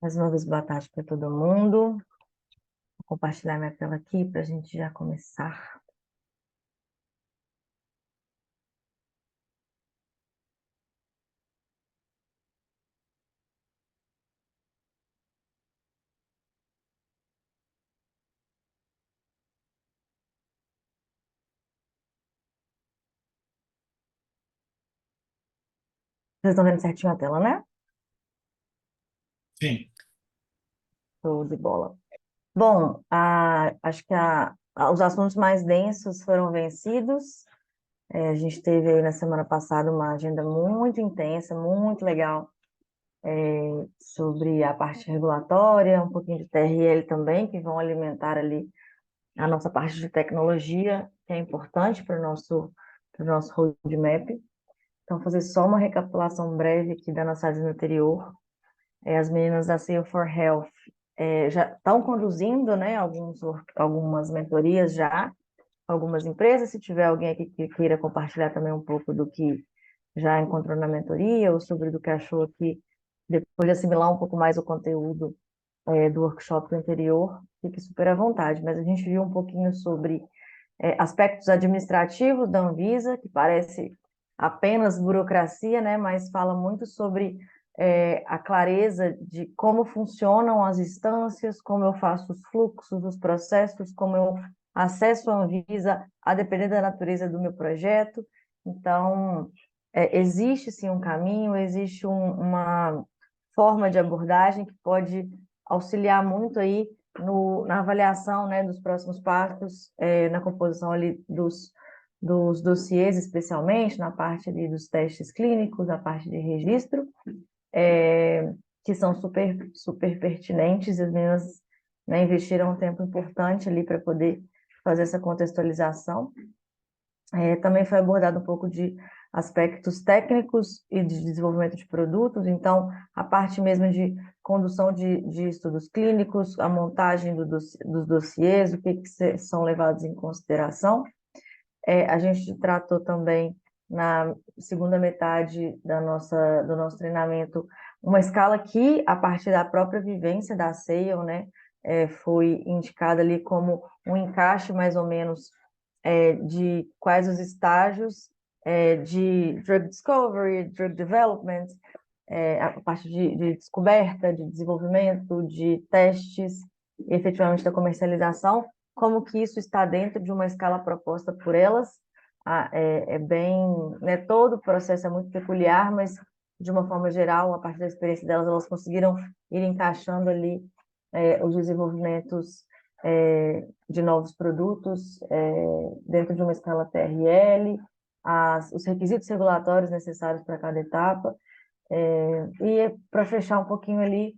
Mais uma vez, boa tarde para todo mundo. Vou compartilhar minha tela aqui para a gente já começar. Vocês estão vendo certinho a tela, né? Sim. Show de bola. Bom, acho que os assuntos mais densos foram vencidos. A gente teve aí na semana passada uma agenda muito intensa, muito legal, sobre a parte regulatória, um pouquinho de TRL também, que vão alimentar ali a nossa parte de tecnologia, que é importante para o nosso roadmap. Então, fazer só uma recapitulação breve aqui da nossa agenda anterior. As meninas da Sail for Health já estão conduzindo, né, algumas mentorias já, algumas empresas. Se tiver alguém aqui que queira compartilhar também um pouco do que já encontrou na mentoria ou sobre do que achou aqui, depois de assimilar um pouco mais o conteúdo do workshop anterior, fique super à vontade. Mas a gente viu um pouquinho sobre aspectos administrativos da Anvisa, que parece apenas burocracia, né, mas fala muito sobre a clareza de como funcionam as instâncias, como eu faço os fluxos, os processos, como eu acesso a Anvisa, a depender da natureza do meu projeto. Então, existe sim um caminho, existe uma forma de abordagem que pode auxiliar muito aí na avaliação, né, dos próximos passos, na composição ali dos dossiês, especialmente na parte ali dos testes clínicos, a parte de registro, que são super, super pertinentes. As meninas, né, investiram um tempo importante ali para poder fazer essa contextualização. Também foi abordado um pouco de aspectos técnicos e de desenvolvimento de produtos, então, a parte mesmo de condução de estudos clínicos, a montagem dos dossiês, o que são levados em consideração. A gente tratou também, na segunda metade do nosso treinamento, uma escala que, a partir da própria vivência da SAIL, né, foi indicada ali como um encaixe, mais ou menos, de quais os estágios de drug discovery, drug development, a parte de descoberta, de desenvolvimento, de testes, e efetivamente da comercialização, como que isso está dentro de uma escala proposta por elas. Bem, né, todo o processo é muito peculiar, mas de uma forma geral, a partir da experiência delas, elas conseguiram ir encaixando ali os desenvolvimentos de novos produtos dentro de uma escala TRL, os requisitos regulatórios necessários para cada etapa, e para fechar um pouquinho ali,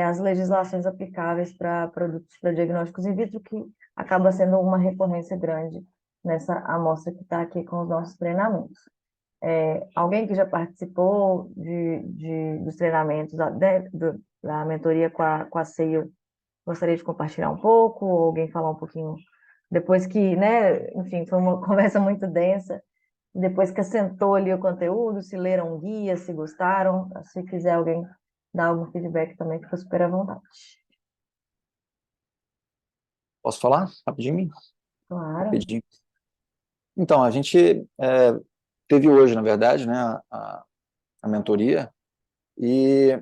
as legislações aplicáveis para produtos para diagnósticos in vitro, que acaba sendo uma recorrência grande nessa amostra que está aqui com os nossos treinamentos. Alguém que já participou dos treinamentos da mentoria com a CEIU, gostaria de compartilhar um pouco, ou alguém falar um pouquinho, depois que, né, enfim, foi uma conversa muito densa, depois que assentou ali o conteúdo, se leram o guia, se gostaram, se quiser alguém dar algum feedback também, fica super à vontade. Posso falar rapidinho? Claro. Rapidinho. Então, a gente teve hoje, na verdade, né, a mentoria, e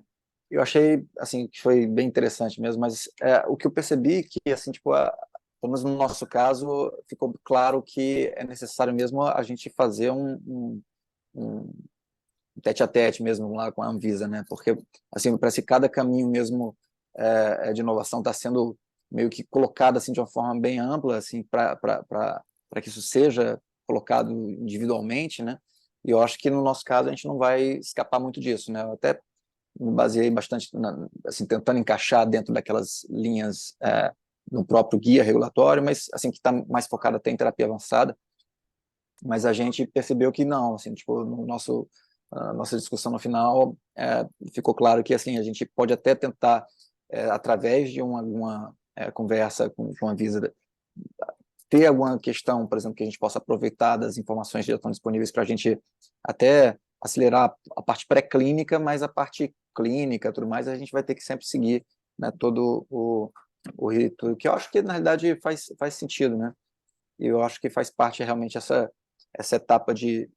eu achei assim que foi bem interessante mesmo, mas o que eu percebi que, assim, tipo, pelo menos no nosso caso, ficou claro que é necessário mesmo a gente fazer um tete-a-tete mesmo lá com a Anvisa, né? Porque, assim, parece que cada caminho mesmo de inovação está sendo meio que colocado assim de uma forma bem ampla, assim, para que isso seja colocado individualmente, né? E eu acho que no nosso caso a gente não vai escapar muito disso, né? Eu até me baseei bastante assim, tentando encaixar dentro daquelas linhas no próprio guia regulatório, mas assim que está mais focado até em terapia avançada. Mas a gente percebeu que não, assim, tipo, no nossa discussão no final, ficou claro que, assim, a gente pode até tentar, através de alguma conversa com a Visa, ter alguma questão, por exemplo, que a gente possa aproveitar das informações que já estão disponíveis para a gente até acelerar a parte pré-clínica, mas a parte clínica, tudo mais, a gente vai ter que sempre seguir, né, todo o rito, que eu acho que, na realidade, faz sentido, né? E eu acho que faz parte realmente essa etapa de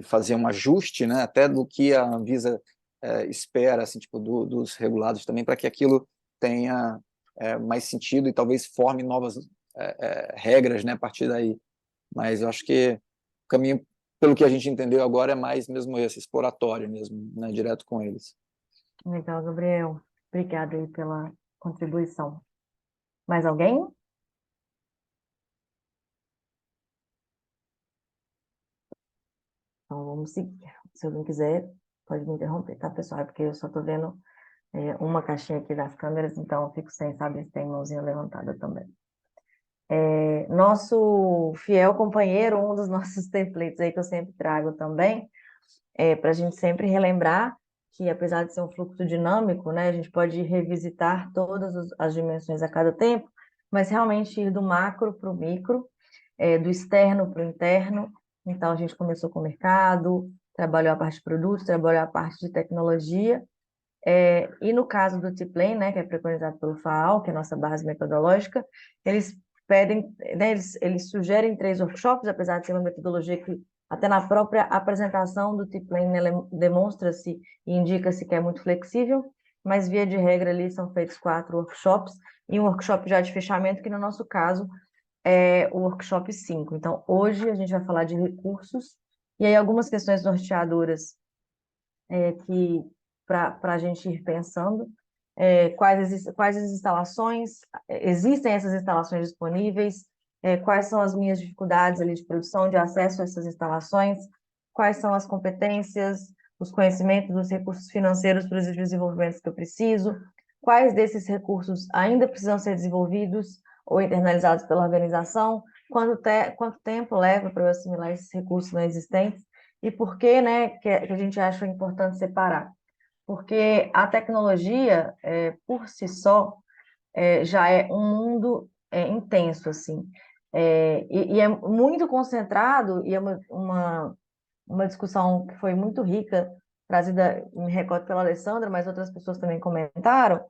fazer um ajuste, né, até do que a Anvisa espera, assim, tipo, dos regulados também, para que aquilo tenha mais sentido e talvez forme novas regras, né, a partir daí. Mas eu acho que o caminho, pelo que a gente entendeu agora, é mais mesmo esse, exploratório mesmo, né, direto com eles. Legal, Gabriel. Obrigada aí pela contribuição. Mais alguém? Então vamos seguir. Se alguém quiser, pode me interromper, tá, pessoal? É porque eu só estou vendo uma caixinha aqui das câmeras, então eu fico sem saber se tem mãozinha levantada também. Nosso fiel companheiro, um dos nossos templates aí que eu sempre trago também, para a gente sempre relembrar que, apesar de ser um fluxo dinâmico, né, a gente pode revisitar todas as dimensões a cada tempo, mas realmente ir do macro para o micro, do externo para o interno. Então, a gente começou com o mercado, trabalhou a parte de produtos, trabalhou a parte de tecnologia, e no caso do T-Plane, né, que é preconizado pelo FAAL, que é a nossa base metodológica, eles pedem, né, eles sugerem 3 workshops, apesar de ser uma metodologia que até na própria apresentação do T-Plane demonstra-se e indica-se que é muito flexível, mas via de regra ali são feitos 4 workshops e um workshop já de fechamento, que no nosso caso é o workshop 5. Então, hoje a gente vai falar de recursos e aí algumas questões norteadoras que para a gente ir pensando quais as instalações, existem essas instalações disponíveis, quais são as minhas dificuldades ali de produção, de acesso a essas instalações, quais são as competências, os conhecimentos, os recursos financeiros para os desenvolvimentos que eu preciso, quais desses recursos ainda precisam ser desenvolvidos ou internalizados pela organização, quanto tempo leva para eu assimilar esses recursos não existentes, e por que, né, que a gente acha importante separar? Porque a tecnologia, por si só, já é um mundo intenso, assim, e é muito concentrado, e é uma discussão que foi muito rica, trazida, me recordo, pela Alessandra, mas outras pessoas também comentaram,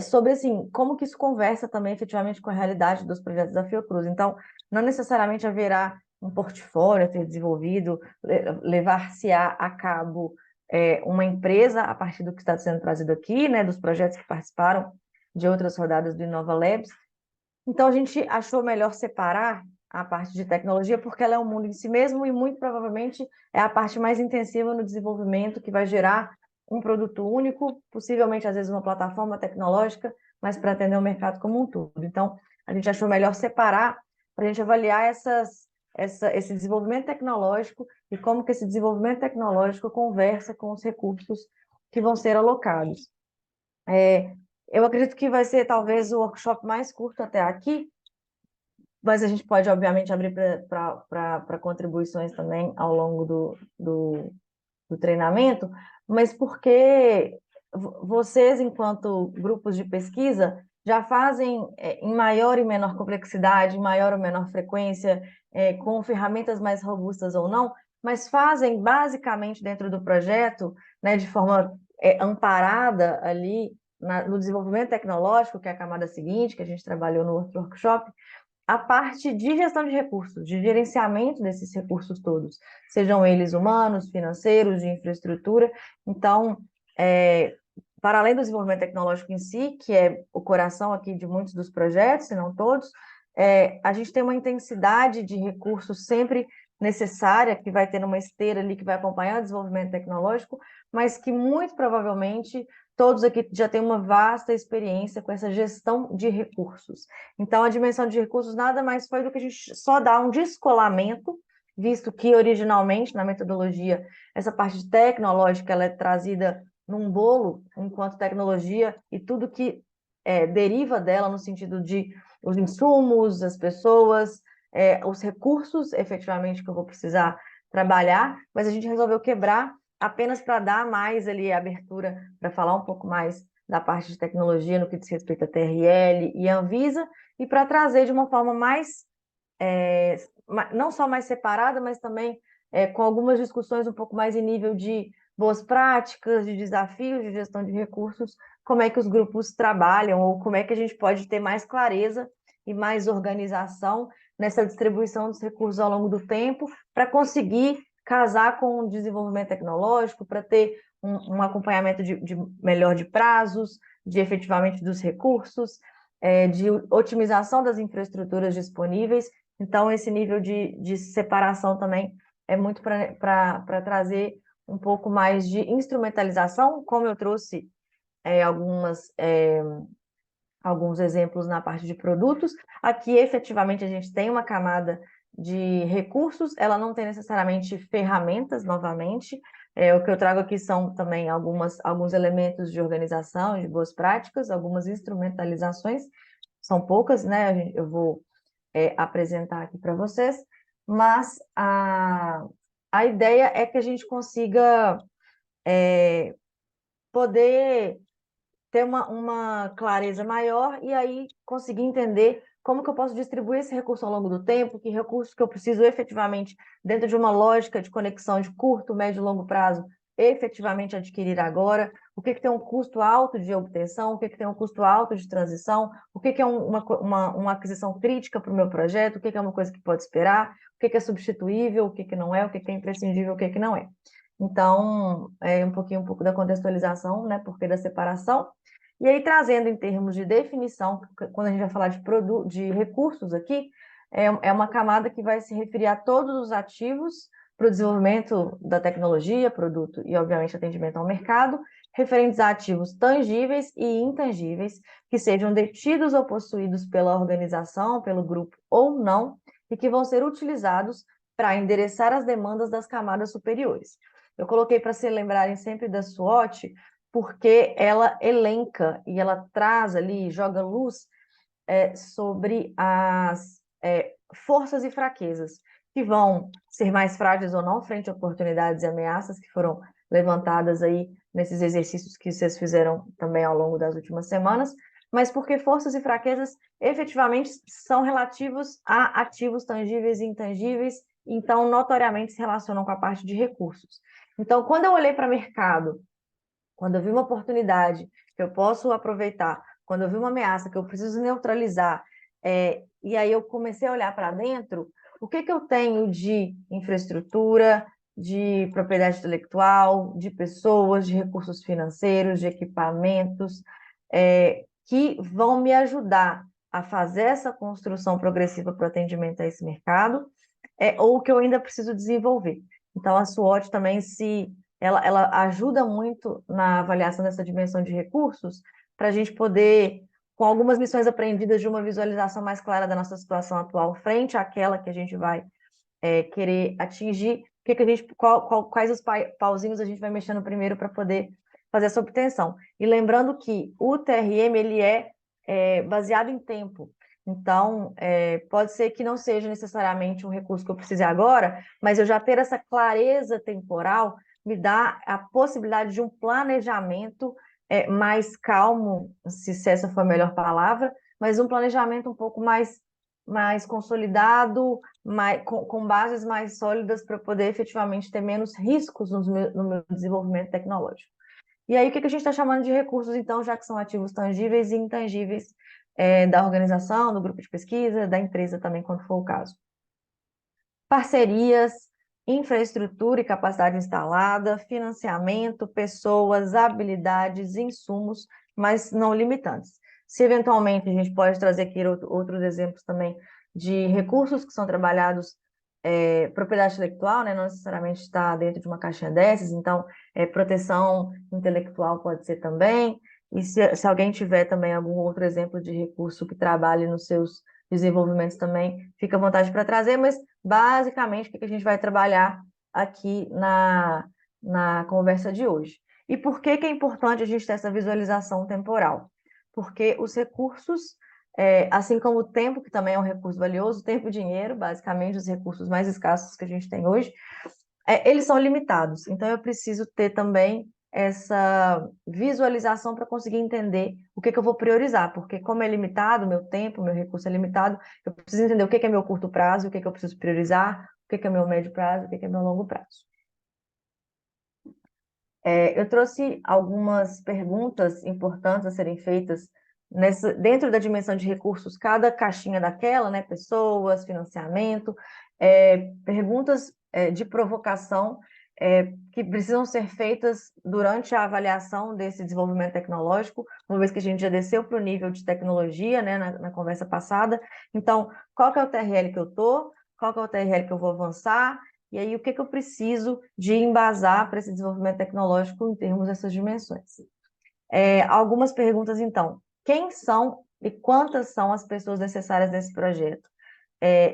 sobre assim, como que isso conversa também efetivamente com a realidade dos projetos da Fiocruz. Então, não necessariamente haverá um portfólio a ser desenvolvido, levar-se a cabo uma empresa a partir do que está sendo trazido aqui, né, dos projetos que participaram de outras rodadas do Inova Labs. Então, a gente achou melhor separar a parte de tecnologia, porque ela é um mundo em si mesmo e, muito provavelmente, é a parte mais intensiva no desenvolvimento que vai gerar um produto único, possivelmente, às vezes, uma plataforma tecnológica, mas para atender o mercado como um todo. Então, a gente achou melhor separar para a gente avaliar esse desenvolvimento tecnológico e como que esse desenvolvimento tecnológico conversa com os recursos que vão ser alocados. Eu acredito que vai ser talvez o workshop mais curto até aqui, mas a gente pode, obviamente, abrir para contribuições também ao longo do treinamento, mas porque vocês, enquanto grupos de pesquisa, já fazem em maior e menor complexidade, em maior ou menor frequência, com ferramentas mais robustas ou não, mas fazem basicamente dentro do projeto, né, de forma amparada ali no desenvolvimento tecnológico, que é a camada seguinte, que a gente trabalhou no outro workshop, a parte de gestão de recursos, de gerenciamento desses recursos todos, sejam eles humanos, financeiros, de infraestrutura. Então, para além do desenvolvimento tecnológico em si, que é o coração aqui de muitos dos projetos, se não todos, a gente tem uma intensidade de recursos sempre necessária, que vai ter uma esteira ali que vai acompanhar o desenvolvimento tecnológico, mas que muito provavelmente todos aqui já têm uma vasta experiência com essa gestão de recursos. Então, a dimensão de recursos nada mais foi do que a gente só dar um descolamento, visto que originalmente na metodologia essa parte tecnológica ela é trazida num bolo enquanto tecnologia e tudo que deriva dela no sentido de os insumos, as pessoas, os recursos efetivamente que eu vou precisar trabalhar, mas a gente resolveu quebrar apenas para dar mais ali a abertura para falar um pouco mais da parte de tecnologia no que diz respeito a TRL e Anvisa, e para trazer de uma forma mais, não só mais separada, mas também com algumas discussões um pouco mais em nível de boas práticas, de desafios de gestão de recursos, como é que os grupos trabalham, ou como é que a gente pode ter mais clareza e mais organização nessa distribuição dos recursos ao longo do tempo, para conseguir casar com o desenvolvimento tecnológico, para ter um acompanhamento melhor de prazos, de efetivamente dos recursos, de otimização das infraestruturas disponíveis. Então, esse nível de separação também é muito para trazer um pouco mais de instrumentalização, como eu trouxe alguns exemplos na parte de produtos. Aqui, efetivamente, a gente tem uma camada de recursos, ela não tem necessariamente ferramentas, novamente. O que eu trago aqui são também alguns elementos de organização, de boas práticas, algumas instrumentalizações, são poucas, né? Eu vou apresentar aqui para vocês, mas a ideia é que a gente consiga poder ter uma clareza maior e aí conseguir entender como que eu posso distribuir esse recurso ao longo do tempo, que recursos que eu preciso efetivamente, dentro de uma lógica de conexão de curto, médio e longo prazo, efetivamente adquirir agora, o que tem um custo alto de obtenção, o que tem um custo alto de transição, o que é uma aquisição crítica para o meu projeto, o que é uma coisa que pode esperar, o que é substituível, o que não é, o que é imprescindível, o que não é. Então, um pouco da contextualização, né, porque da separação. E aí, trazendo em termos de definição, quando a gente vai falar de recursos aqui, é uma camada que vai se referir a todos os ativos para o desenvolvimento da tecnologia, produto e, obviamente, atendimento ao mercado, referentes a ativos tangíveis e intangíveis, que sejam detidos ou possuídos pela organização, pelo grupo ou não, e que vão ser utilizados para endereçar as demandas das camadas superiores. Eu coloquei para se lembrarem sempre da SWOT, porque ela elenca e ela traz ali, joga luz sobre as forças e fraquezas, que vão ser mais frágeis ou não frente a oportunidades e ameaças que foram levantadas aí nesses exercícios que vocês fizeram também ao longo das últimas semanas, mas porque forças e fraquezas efetivamente são relativos a ativos tangíveis e intangíveis, então notoriamente se relacionam com a parte de recursos. Então, quando eu olhei para o mercado, quando eu vi uma oportunidade que eu posso aproveitar, quando eu vi uma ameaça que eu preciso neutralizar, e aí eu comecei a olhar para dentro, o que eu tenho de infraestrutura, de propriedade intelectual, de pessoas, de recursos financeiros, de equipamentos, que vão me ajudar a fazer essa construção progressiva para o atendimento a esse mercado, ou que eu ainda preciso desenvolver. Então, a SWOT também ela ajuda muito na avaliação dessa dimensão de recursos, para a gente poder, com algumas missões aprendidas de uma visualização mais clara da nossa situação atual, frente àquela que a gente vai querer atingir, quais os pauzinhos a gente vai mexendo primeiro para poder fazer essa obtenção. E lembrando que o TRM ele é baseado em tempo. Então, pode ser que não seja necessariamente um recurso que eu precise agora, mas eu já ter essa clareza temporal me dá a possibilidade de um planejamento mais calmo, se essa for a melhor palavra, mas um planejamento um pouco mais consolidado, com bases mais sólidas para poder efetivamente ter menos riscos no meu desenvolvimento tecnológico. E aí, o que a gente está chamando de recursos, então, já que são ativos tangíveis e intangíveis da organização, do grupo de pesquisa, da empresa também, quando for o caso? Parcerias, infraestrutura e capacidade instalada, financiamento, pessoas, habilidades, insumos, mas não limitantes. Se eventualmente a gente pode trazer aqui outros exemplos também de recursos que são trabalhados, propriedade intelectual, né, não necessariamente está dentro de uma caixinha dessas, então proteção intelectual pode ser também, e se alguém tiver também algum outro exemplo de recurso que trabalhe nos seus desenvolvimentos também, fica à vontade para trazer, mas basicamente o que a gente vai trabalhar aqui na conversa de hoje. E por que é importante a gente ter essa visualização temporal? Porque os recursos, assim como o tempo, que também é um recurso valioso, tempo e dinheiro, basicamente os recursos mais escassos que a gente tem hoje, eles são limitados. Então, eu preciso ter também essa visualização para conseguir entender o que eu vou priorizar, porque como é limitado, meu tempo, meu recurso é limitado, eu preciso entender o que é meu curto prazo, o que eu preciso priorizar, o que é meu médio prazo, o que é meu longo prazo. Eu trouxe algumas perguntas importantes a serem feitas dentro da dimensão de recursos, cada caixinha daquela, né? Pessoas, financiamento, perguntas de provocação que precisam ser feitas durante a avaliação desse desenvolvimento tecnológico, uma vez que a gente já desceu para o nível de tecnologia, né, na conversa passada. Então, qual que é o TRL que eu estou? Qual que é o TRL que eu vou avançar? E aí, o que que eu preciso de embasar para esse desenvolvimento tecnológico em termos dessas dimensões? Algumas perguntas, então. Quem são e quantas são as pessoas necessárias nesse projeto?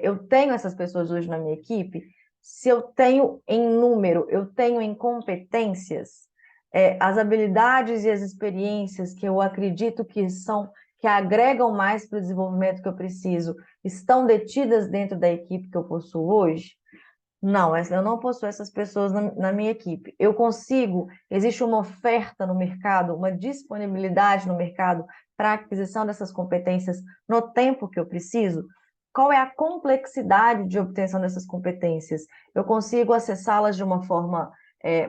Eu tenho essas pessoas hoje na minha equipe? Se eu tenho em número, eu tenho em competências, as habilidades e as experiências que eu acredito que agregam mais para o desenvolvimento que eu preciso, estão detidas dentro da equipe que eu possuo hoje? Não, eu não possuo essas pessoas na minha equipe. Existe uma oferta no mercado, uma disponibilidade no mercado para a aquisição dessas competências no tempo que eu preciso? Qual é a complexidade de obtenção dessas competências? Eu consigo acessá-las de uma forma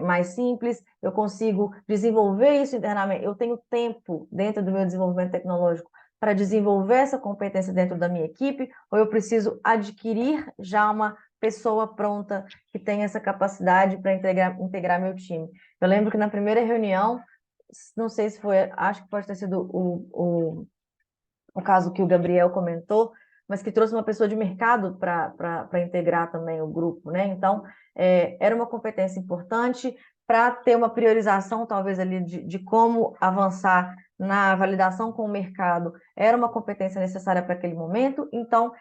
mais simples? Eu consigo desenvolver isso internamente? Eu tenho tempo dentro do meu desenvolvimento tecnológico para desenvolver essa competência dentro da minha equipe? Ou eu preciso adquirir já uma pessoa pronta que tem essa capacidade para integrar meu time? Eu lembro que na primeira reunião, não sei se foi, acho que pode ter sido o caso que o Gabriel comentou, mas que trouxe uma pessoa de mercado para integrar também o grupo, né? Então, era uma competência importante para ter uma priorização, talvez, ali de como avançar na validação com o mercado, era uma competência necessária para aquele momento. Então,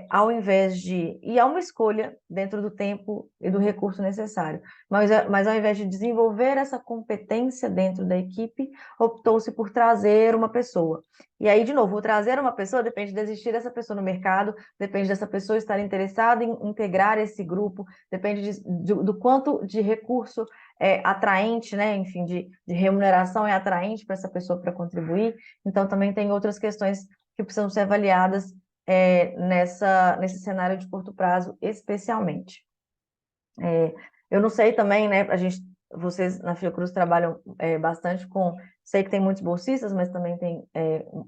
ao invés de... E há uma escolha dentro do tempo e do recurso necessário, mas ao invés de desenvolver essa competência dentro da equipe, optou-se por trazer uma pessoa. E aí, de novo, o trazer uma pessoa depende de existir essa pessoa no mercado, depende dessa pessoa estar interessada em integrar esse grupo, depende do quanto de recurso atraente, né? Enfim, de remuneração é atraente para essa pessoa para contribuir. Então, também tem outras questões que precisam ser avaliadas nesse cenário de curto prazo, especialmente. Eu não sei também, né? Vocês na Fiocruz trabalham bastante com... Sei que tem muitos bolsistas, mas também tem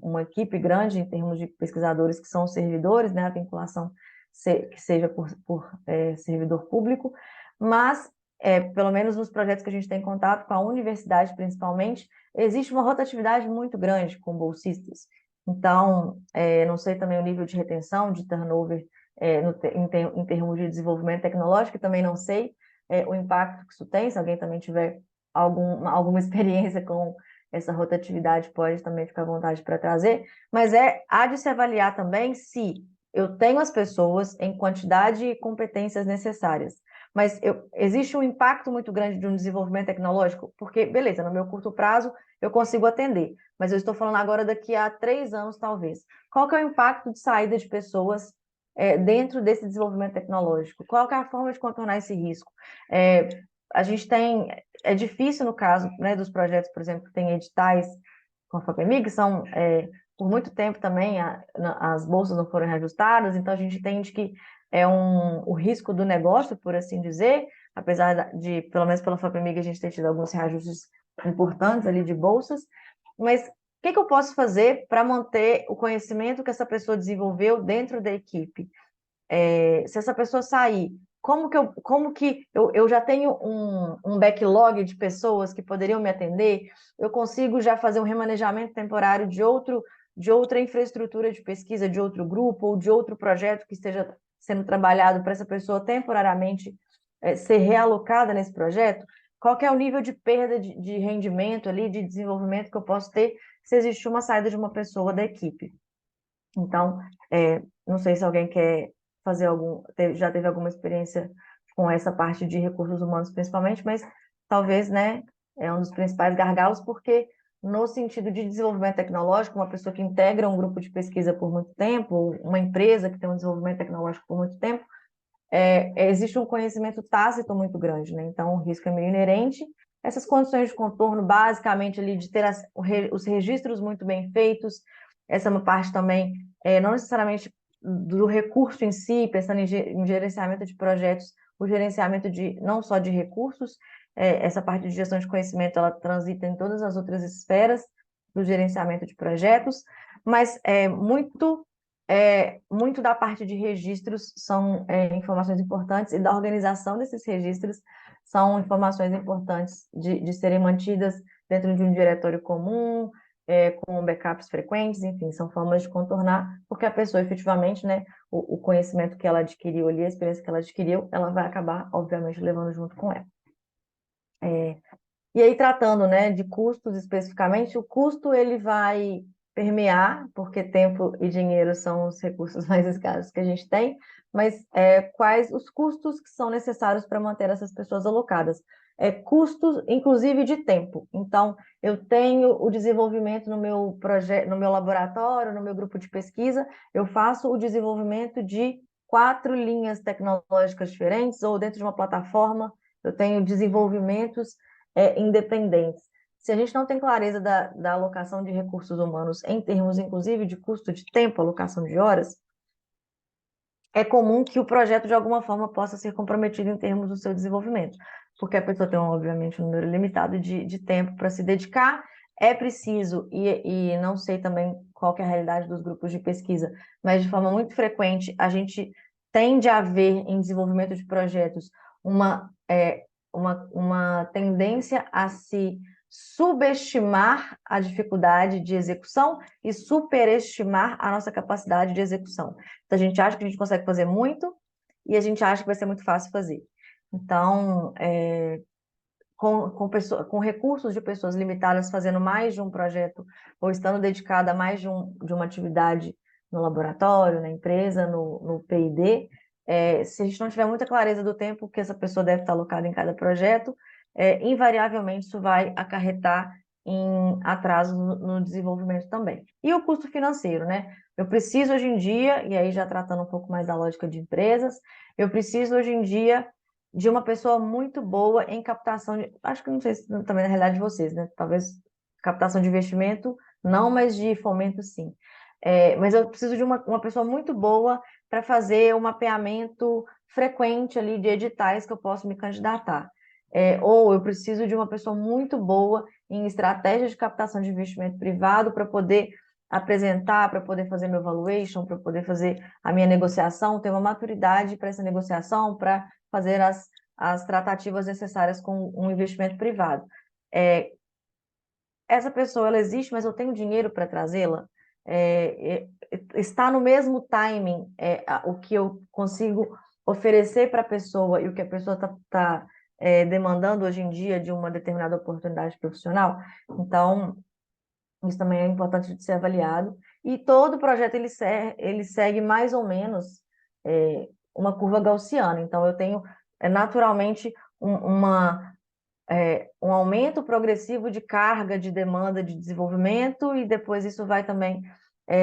uma equipe grande em termos de pesquisadores que são servidores, né? A vinculação que seja por servidor público, mas pelo menos nos projetos que a gente tem contato com a universidade, principalmente, existe uma rotatividade muito grande com bolsistas. Então, não sei também o nível de retenção, de turnover em termos de desenvolvimento tecnológico, também não sei o impacto que isso tem. Se alguém também tiver alguma experiência com essa rotatividade, pode também ficar à vontade para trazer, mas há de se avaliar também se eu tenho as pessoas em quantidade e competências necessárias, mas existe um impacto muito grande de um desenvolvimento tecnológico, porque, beleza, no meu curto prazo eu consigo atender, mas eu estou falando agora daqui a 3 anos, talvez. Qual que é o impacto de saída de pessoas dentro desse desenvolvimento tecnológico? Qual que é a forma de contornar esse risco? A gente tem... É difícil no caso, né, dos projetos, por exemplo, que tem editais com a FAPEMIG, que são, por muito tempo também, as bolsas não foram reajustadas, então a gente entende que o risco do negócio, por assim dizer, apesar de, pelo menos pela FAPEMIG, a gente ter tido alguns reajustes importantes ali de bolsas, mas o que eu posso fazer para manter o conhecimento que essa pessoa desenvolveu dentro da equipe? Se essa pessoa sair, como que eu já tenho um backlog de pessoas que poderiam me atender? Eu consigo já fazer um remanejamento temporário de outra infraestrutura de pesquisa, de outro grupo ou de outro projeto que esteja sendo trabalhado para essa pessoa temporariamente ser realocada nesse projeto? Qual que é o nível de perda de rendimento ali, de desenvolvimento que eu posso ter se existir uma saída de uma pessoa da equipe? Então, não sei se alguém quer fazer já teve alguma experiência com essa parte de recursos humanos, principalmente, mas talvez, né, é um dos principais gargalos, porque no sentido de desenvolvimento tecnológico, uma pessoa que integra um grupo de pesquisa por muito tempo, ou uma empresa que tem um desenvolvimento tecnológico por muito tempo, existe um conhecimento tácito muito grande, né? Então, o risco é meio inerente. Essas condições de contorno, basicamente, ali de ter os registros muito bem feitos, essa é uma parte também, não necessariamente do recurso em si, pensando em gerenciamento de projetos, o gerenciamento não só de recursos, essa parte de gestão de conhecimento, ela transita em todas as outras esferas do gerenciamento de projetos, mas muito da parte de registros são informações importantes, e da organização desses registros são informações importantes de serem mantidas dentro de um diretório comum, com backups frequentes, enfim, são formas de contornar, porque a pessoa efetivamente, né, o conhecimento que ela adquiriu ali, a experiência que ela adquiriu, ela vai acabar, obviamente, levando junto com ela. E aí, tratando, né, de custos especificamente, o custo ele vai permear, porque tempo e dinheiro são os recursos mais escassos que a gente tem, mas quais os custos que são necessários para manter essas pessoas alocadas? Custos, inclusive, de tempo. Então, eu tenho o desenvolvimento no meu projeto, no meu laboratório, no meu grupo de pesquisa, eu faço o desenvolvimento de 4 linhas tecnológicas diferentes, ou dentro de uma plataforma, eu tenho desenvolvimentos independentes. Se a gente não tem clareza da alocação de recursos humanos em termos, inclusive, de custo de tempo, alocação de horas, é comum que o projeto, de alguma forma, possa ser comprometido em termos do seu desenvolvimento, porque a pessoa tem, obviamente, um número limitado de tempo para se dedicar. É preciso, e não sei também qual que é a realidade dos grupos de pesquisa, mas de forma muito frequente, a gente tende a ver em desenvolvimento de projetos uma tendência a se subestimar a dificuldade de execução e superestimar a nossa capacidade de execução. Então, a gente acha que a gente consegue fazer muito e a gente acha que vai ser muito fácil fazer. Então, com recursos de pessoas limitadas fazendo mais de um projeto ou estando dedicada a mais de uma atividade no laboratório, na empresa, no P&D, se a gente não tiver muita clareza do tempo que essa pessoa deve estar alocada em cada projeto, invariavelmente isso vai acarretar em atraso no desenvolvimento também. E o custo financeiro, né? Eu preciso hoje em dia, e aí já tratando um pouco mais da lógica de empresas, eu preciso hoje em dia de uma pessoa muito boa em captação de, acho que não sei se também na realidade de vocês, né? Talvez captação de investimento, não, mas de fomento, sim. Mas eu preciso de uma pessoa muito boa para fazer o mapeamento frequente ali de editais que eu posso me candidatar. Ou eu preciso de uma pessoa muito boa em estratégias de captação de investimento privado para poder apresentar, para poder fazer meu valuation, para poder fazer a minha negociação, ter uma maturidade para essa negociação, para fazer as tratativas necessárias com um investimento privado. Essa pessoa, ela existe, mas eu tenho dinheiro para trazê-la? Está no mesmo timing o que eu consigo oferecer para a pessoa e o que a pessoa está demandando hoje em dia de uma determinada oportunidade profissional? Então, isso também é importante de ser avaliado. E todo projeto ele segue mais ou menos uma curva gaussiana. Então, eu tenho naturalmente um aumento progressivo de carga, de demanda, de desenvolvimento, e depois isso vai também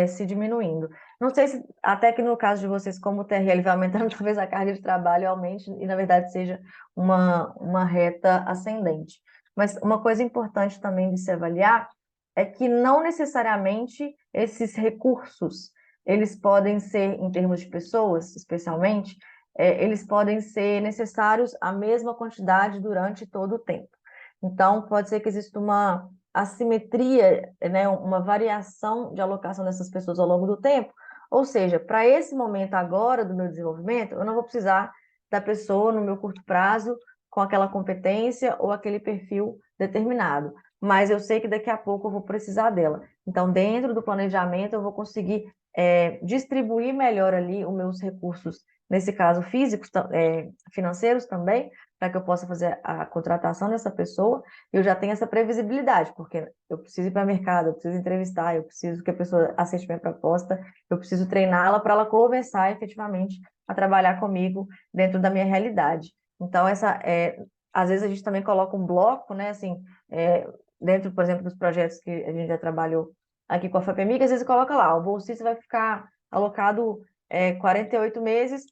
se diminuindo. Não sei se, até que no caso de vocês, como o TRL vai aumentando, talvez a carga de trabalho aumente e, na verdade, seja uma reta ascendente. Mas uma coisa importante também de se avaliar é que não necessariamente esses recursos, eles podem ser, em termos de pessoas, especialmente, eles podem ser necessários a mesma quantidade durante todo o tempo. Então, pode ser que exista uma assimetria, né, uma variação de alocação dessas pessoas ao longo do tempo. Ou seja, para esse momento agora do meu desenvolvimento, eu não vou precisar da pessoa no meu curto prazo com aquela competência ou aquele perfil determinado. Mas eu sei que daqui a pouco eu vou precisar dela. Então, dentro do planejamento, eu vou conseguir distribuir melhor ali os meus recursos, nesse caso físicos, financeiros também, para que eu possa fazer a contratação dessa pessoa, e eu já tenho essa previsibilidade, porque eu preciso ir para o mercado, eu preciso entrevistar, eu preciso que a pessoa aceite minha proposta, eu preciso treiná-la para ela começar efetivamente a trabalhar comigo dentro da minha realidade. Então, às vezes a gente também coloca um bloco, né, assim, dentro, por exemplo, dos projetos que a gente já trabalhou aqui com a FAPEMIG, às vezes coloca lá, o bolsista vai ficar alocado 48 meses,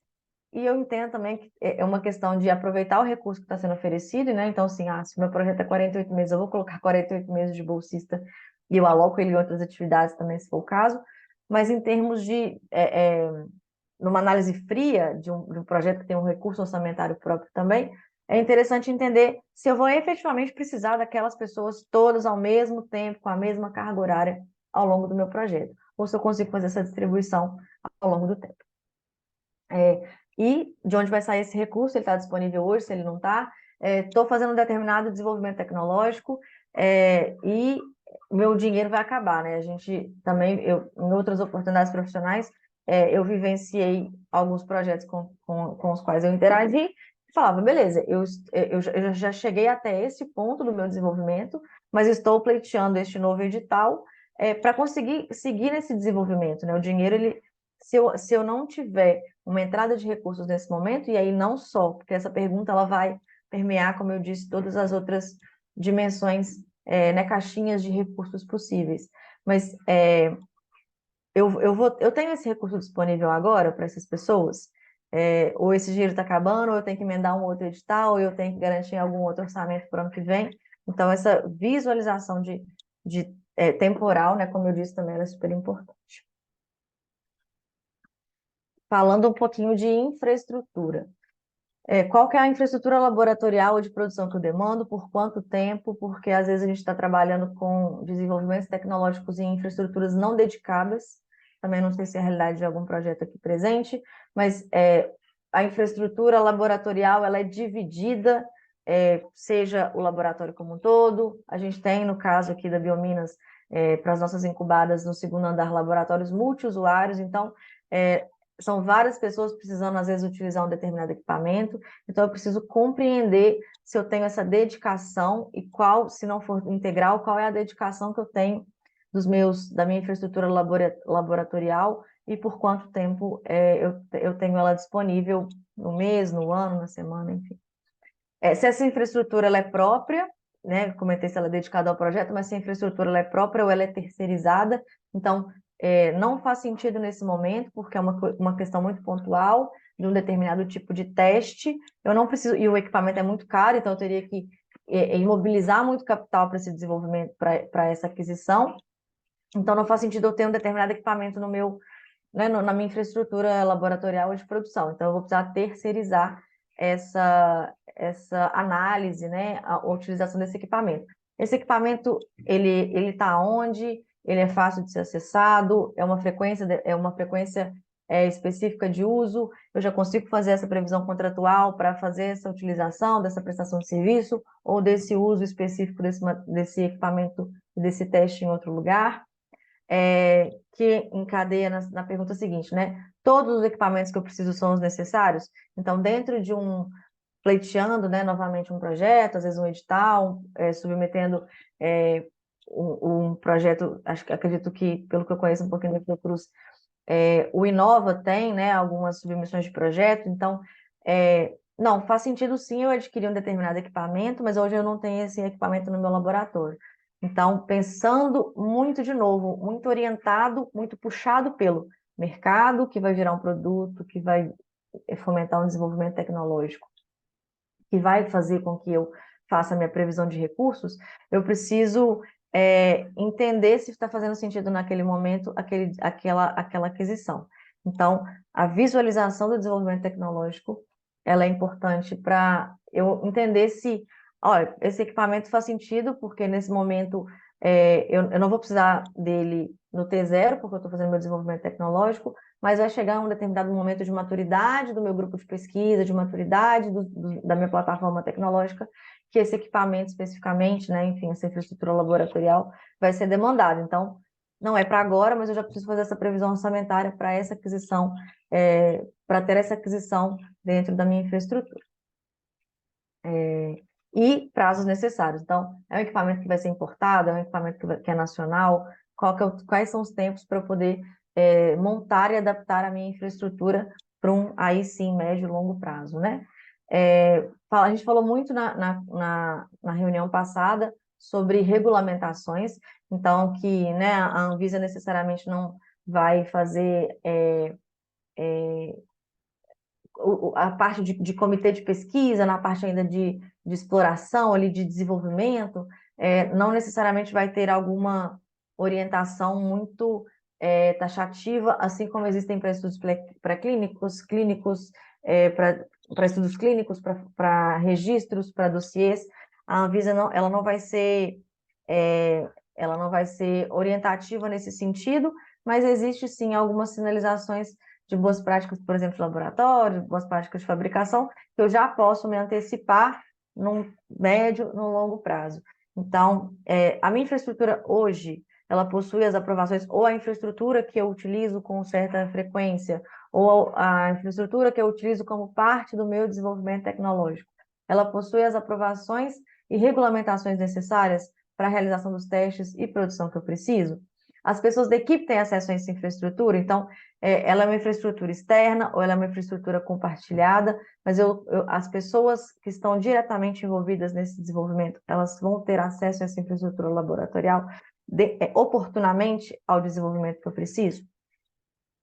e eu entendo também que é uma questão de aproveitar o recurso que está sendo oferecido, né? Então, assim, se o meu projeto é 48 meses, eu vou colocar 48 meses de bolsista e eu aloco ele em outras atividades também, se for o caso. Mas em termos de, numa análise fria de um projeto que tem um recurso orçamentário próprio também, é interessante entender se eu vou efetivamente precisar daquelas pessoas todas ao mesmo tempo, com a mesma carga horária ao longo do meu projeto, ou se eu consigo fazer essa distribuição ao longo do tempo. E de onde vai sair esse recurso? Ele está disponível hoje, se ele não está. Estou fazendo um determinado desenvolvimento tecnológico e meu dinheiro vai acabar, né? A gente também, em outras oportunidades profissionais, eu vivenciei alguns projetos com os quais eu interagi e falava, beleza, eu já cheguei até esse ponto do meu desenvolvimento, mas estou pleiteando este novo edital para conseguir seguir nesse desenvolvimento, né? O dinheiro, se eu não tiver uma entrada de recursos nesse momento, e aí não só, porque essa pergunta ela vai permear, como eu disse, todas as outras dimensões, né, caixinhas de recursos possíveis. Mas eu tenho esse recurso disponível agora para essas pessoas, ou esse dinheiro está acabando, ou eu tenho que emendar um outro edital, ou eu tenho que garantir algum outro orçamento para o ano que vem. Então, essa visualização de temporal, né, como eu disse também, ela é super importante. Falando um pouquinho de infraestrutura. Qual que é a infraestrutura laboratorial ou de produção que eu demando, por quanto tempo, porque às vezes a gente está trabalhando com desenvolvimentos tecnológicos em infraestruturas não dedicadas, também não sei se é a realidade de algum projeto aqui presente, mas a infraestrutura laboratorial ela é dividida, seja o laboratório como um todo, a gente tem, no caso aqui da Biominas, para as nossas incubadas no segundo andar, laboratórios multiusuários, então, são várias pessoas precisando, às vezes, utilizar um determinado equipamento, então eu preciso compreender se eu tenho essa dedicação e qual, se não for integral, qual é a dedicação que eu tenho da minha infraestrutura laboratorial e por quanto tempo eu tenho ela disponível no mês, no ano, na semana, enfim. Se essa infraestrutura ela é própria, né, comentei se ela é dedicada ao projeto, mas se a infraestrutura ela é própria ou ela é terceirizada, então não faz sentido nesse momento, porque é uma questão muito pontual de um determinado tipo de teste. Eu não preciso, e o equipamento é muito caro, então eu teria que imobilizar muito capital para esse desenvolvimento, para essa aquisição. Então não faz sentido eu ter um determinado equipamento no meu, né, na minha infraestrutura laboratorial ou de produção. Então eu vou precisar terceirizar essa análise, né, a utilização desse equipamento. Esse equipamento, ele está onde? Ele é fácil de ser acessado? É uma frequência específica de uso? Eu já consigo fazer essa previsão contratual para fazer essa utilização dessa prestação de serviço ou desse uso específico desse equipamento, desse teste em outro lugar? Que encadeia na pergunta seguinte, né? Todos os equipamentos que eu preciso são os necessários? Então, dentro de pleiteando, né, novamente um projeto, às vezes um edital, submetendo um projeto, acredito que, pelo que eu conheço um pouquinho da Fiocruz, o Inova tem, né, algumas submissões de projeto, então, não, faz sentido sim eu adquirir um determinado equipamento, mas hoje eu não tenho esse equipamento no meu laboratório. Então, pensando muito de novo, muito orientado, muito puxado pelo mercado, que vai virar um produto, que vai fomentar um desenvolvimento tecnológico, que vai fazer com que eu faça a minha previsão de recursos, eu preciso entender se está fazendo sentido naquele momento aquela aquisição. Então, a visualização do desenvolvimento tecnológico, ela é importante para eu entender se, olha, esse equipamento faz sentido, porque nesse momento eu não vou precisar dele no T0, porque eu estou fazendo meu desenvolvimento tecnológico, mas vai chegar um determinado momento de maturidade do meu grupo de pesquisa, de maturidade da minha plataforma tecnológica, que esse equipamento especificamente, né, enfim, essa infraestrutura laboratorial vai ser demandada. Então, não é para agora, mas eu já preciso fazer essa previsão orçamentária para essa aquisição, para ter essa aquisição dentro da minha infraestrutura. E prazos necessários. Então, é um equipamento que vai ser importado, é um equipamento que é nacional, quais são os tempos para eu poder montar e adaptar a minha infraestrutura para aí sim, médio e longo prazo, né? A gente falou muito na reunião passada sobre regulamentações, então que, né, a Anvisa necessariamente não vai fazer a parte de comitê de pesquisa, na parte ainda de exploração, ali, de desenvolvimento, não necessariamente vai ter alguma orientação muito taxativa, assim como existem para estudos pré-clínicos, clínicos, para estudos clínicos, para registros, para dossiês. A Anvisa não, ela não vai ser orientativa nesse sentido, mas existe sim algumas sinalizações de boas práticas, por exemplo, de laboratório, boas práticas de fabricação, que eu já posso me antecipar no médio, no longo prazo. Então, a minha infraestrutura hoje, ela possui as aprovações, ou a infraestrutura que eu utilizo com certa frequência, ou a infraestrutura que eu utilizo como parte do meu desenvolvimento tecnológico, ela possui as aprovações e regulamentações necessárias para a realização dos testes e produção que eu preciso? As pessoas da equipe têm acesso a essa infraestrutura, então, ela é uma infraestrutura externa ou ela é uma infraestrutura compartilhada, mas as pessoas que estão diretamente envolvidas nesse desenvolvimento, elas vão ter acesso a essa infraestrutura laboratorial oportunamente ao desenvolvimento que eu preciso?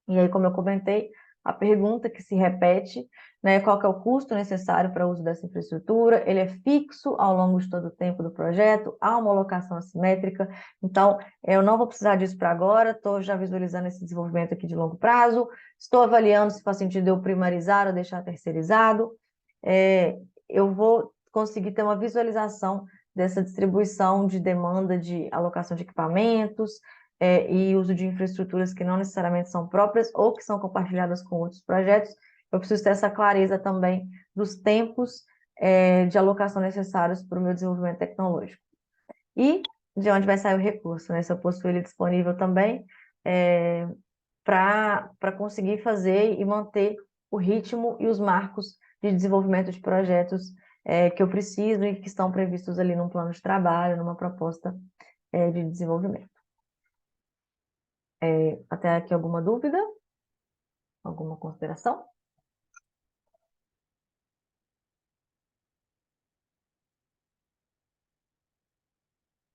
E aí, como eu comentei, a pergunta que se repete, né, qual que é o custo necessário para o uso dessa infraestrutura? Ele é fixo ao longo de todo o tempo do projeto, há uma alocação assimétrica, então eu não vou precisar disso para agora, estou já visualizando esse desenvolvimento aqui de longo prazo, estou avaliando se faz sentido eu primarizar ou deixar terceirizado, eu vou conseguir ter uma visualização dessa distribuição de demanda de alocação de equipamentos, e uso de infraestruturas que não necessariamente são próprias ou que são compartilhadas com outros projetos. Eu preciso ter essa clareza também dos tempos de alocação necessários para o meu desenvolvimento tecnológico. E de onde vai sair o recurso, né? Se eu possuo ele disponível também, para conseguir fazer e manter o ritmo e os marcos de desenvolvimento de projetos que eu preciso e que estão previstos ali num plano de trabalho, numa proposta de desenvolvimento. Até aqui alguma dúvida? Alguma consideração?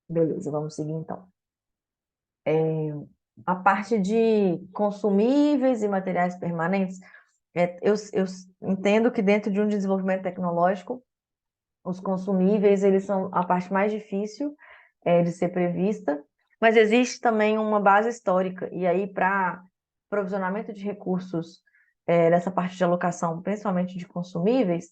Beleza, vamos seguir então. A parte de consumíveis e materiais permanentes, eu entendo que dentro de um desenvolvimento tecnológico, os consumíveis, eles são a parte mais difícil de ser prevista, mas existe também uma base histórica, e aí para provisionamento de recursos dessa parte de alocação, principalmente de consumíveis,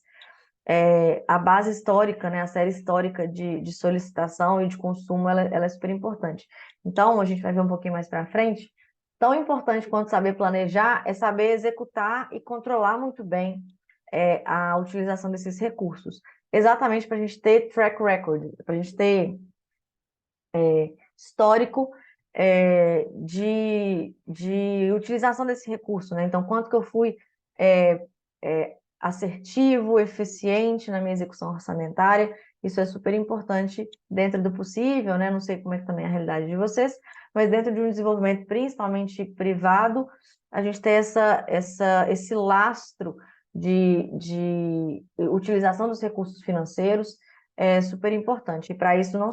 a base histórica, né, a série histórica de solicitação e de consumo, ela é super importante. Então, a gente vai ver um pouquinho mais para frente, tão importante quanto saber planejar é saber executar e controlar muito bem a utilização desses recursos. Exatamente para a gente ter track record, para a gente ter histórico de utilização desse recurso, né? Então, quanto que eu fui assertivo, eficiente na minha execução orçamentária, isso é super importante dentro do possível, né? Não sei como é que também é a realidade de vocês, mas dentro de um desenvolvimento principalmente privado, a gente tem esse lastro de utilização dos recursos financeiros é super importante. E para isso não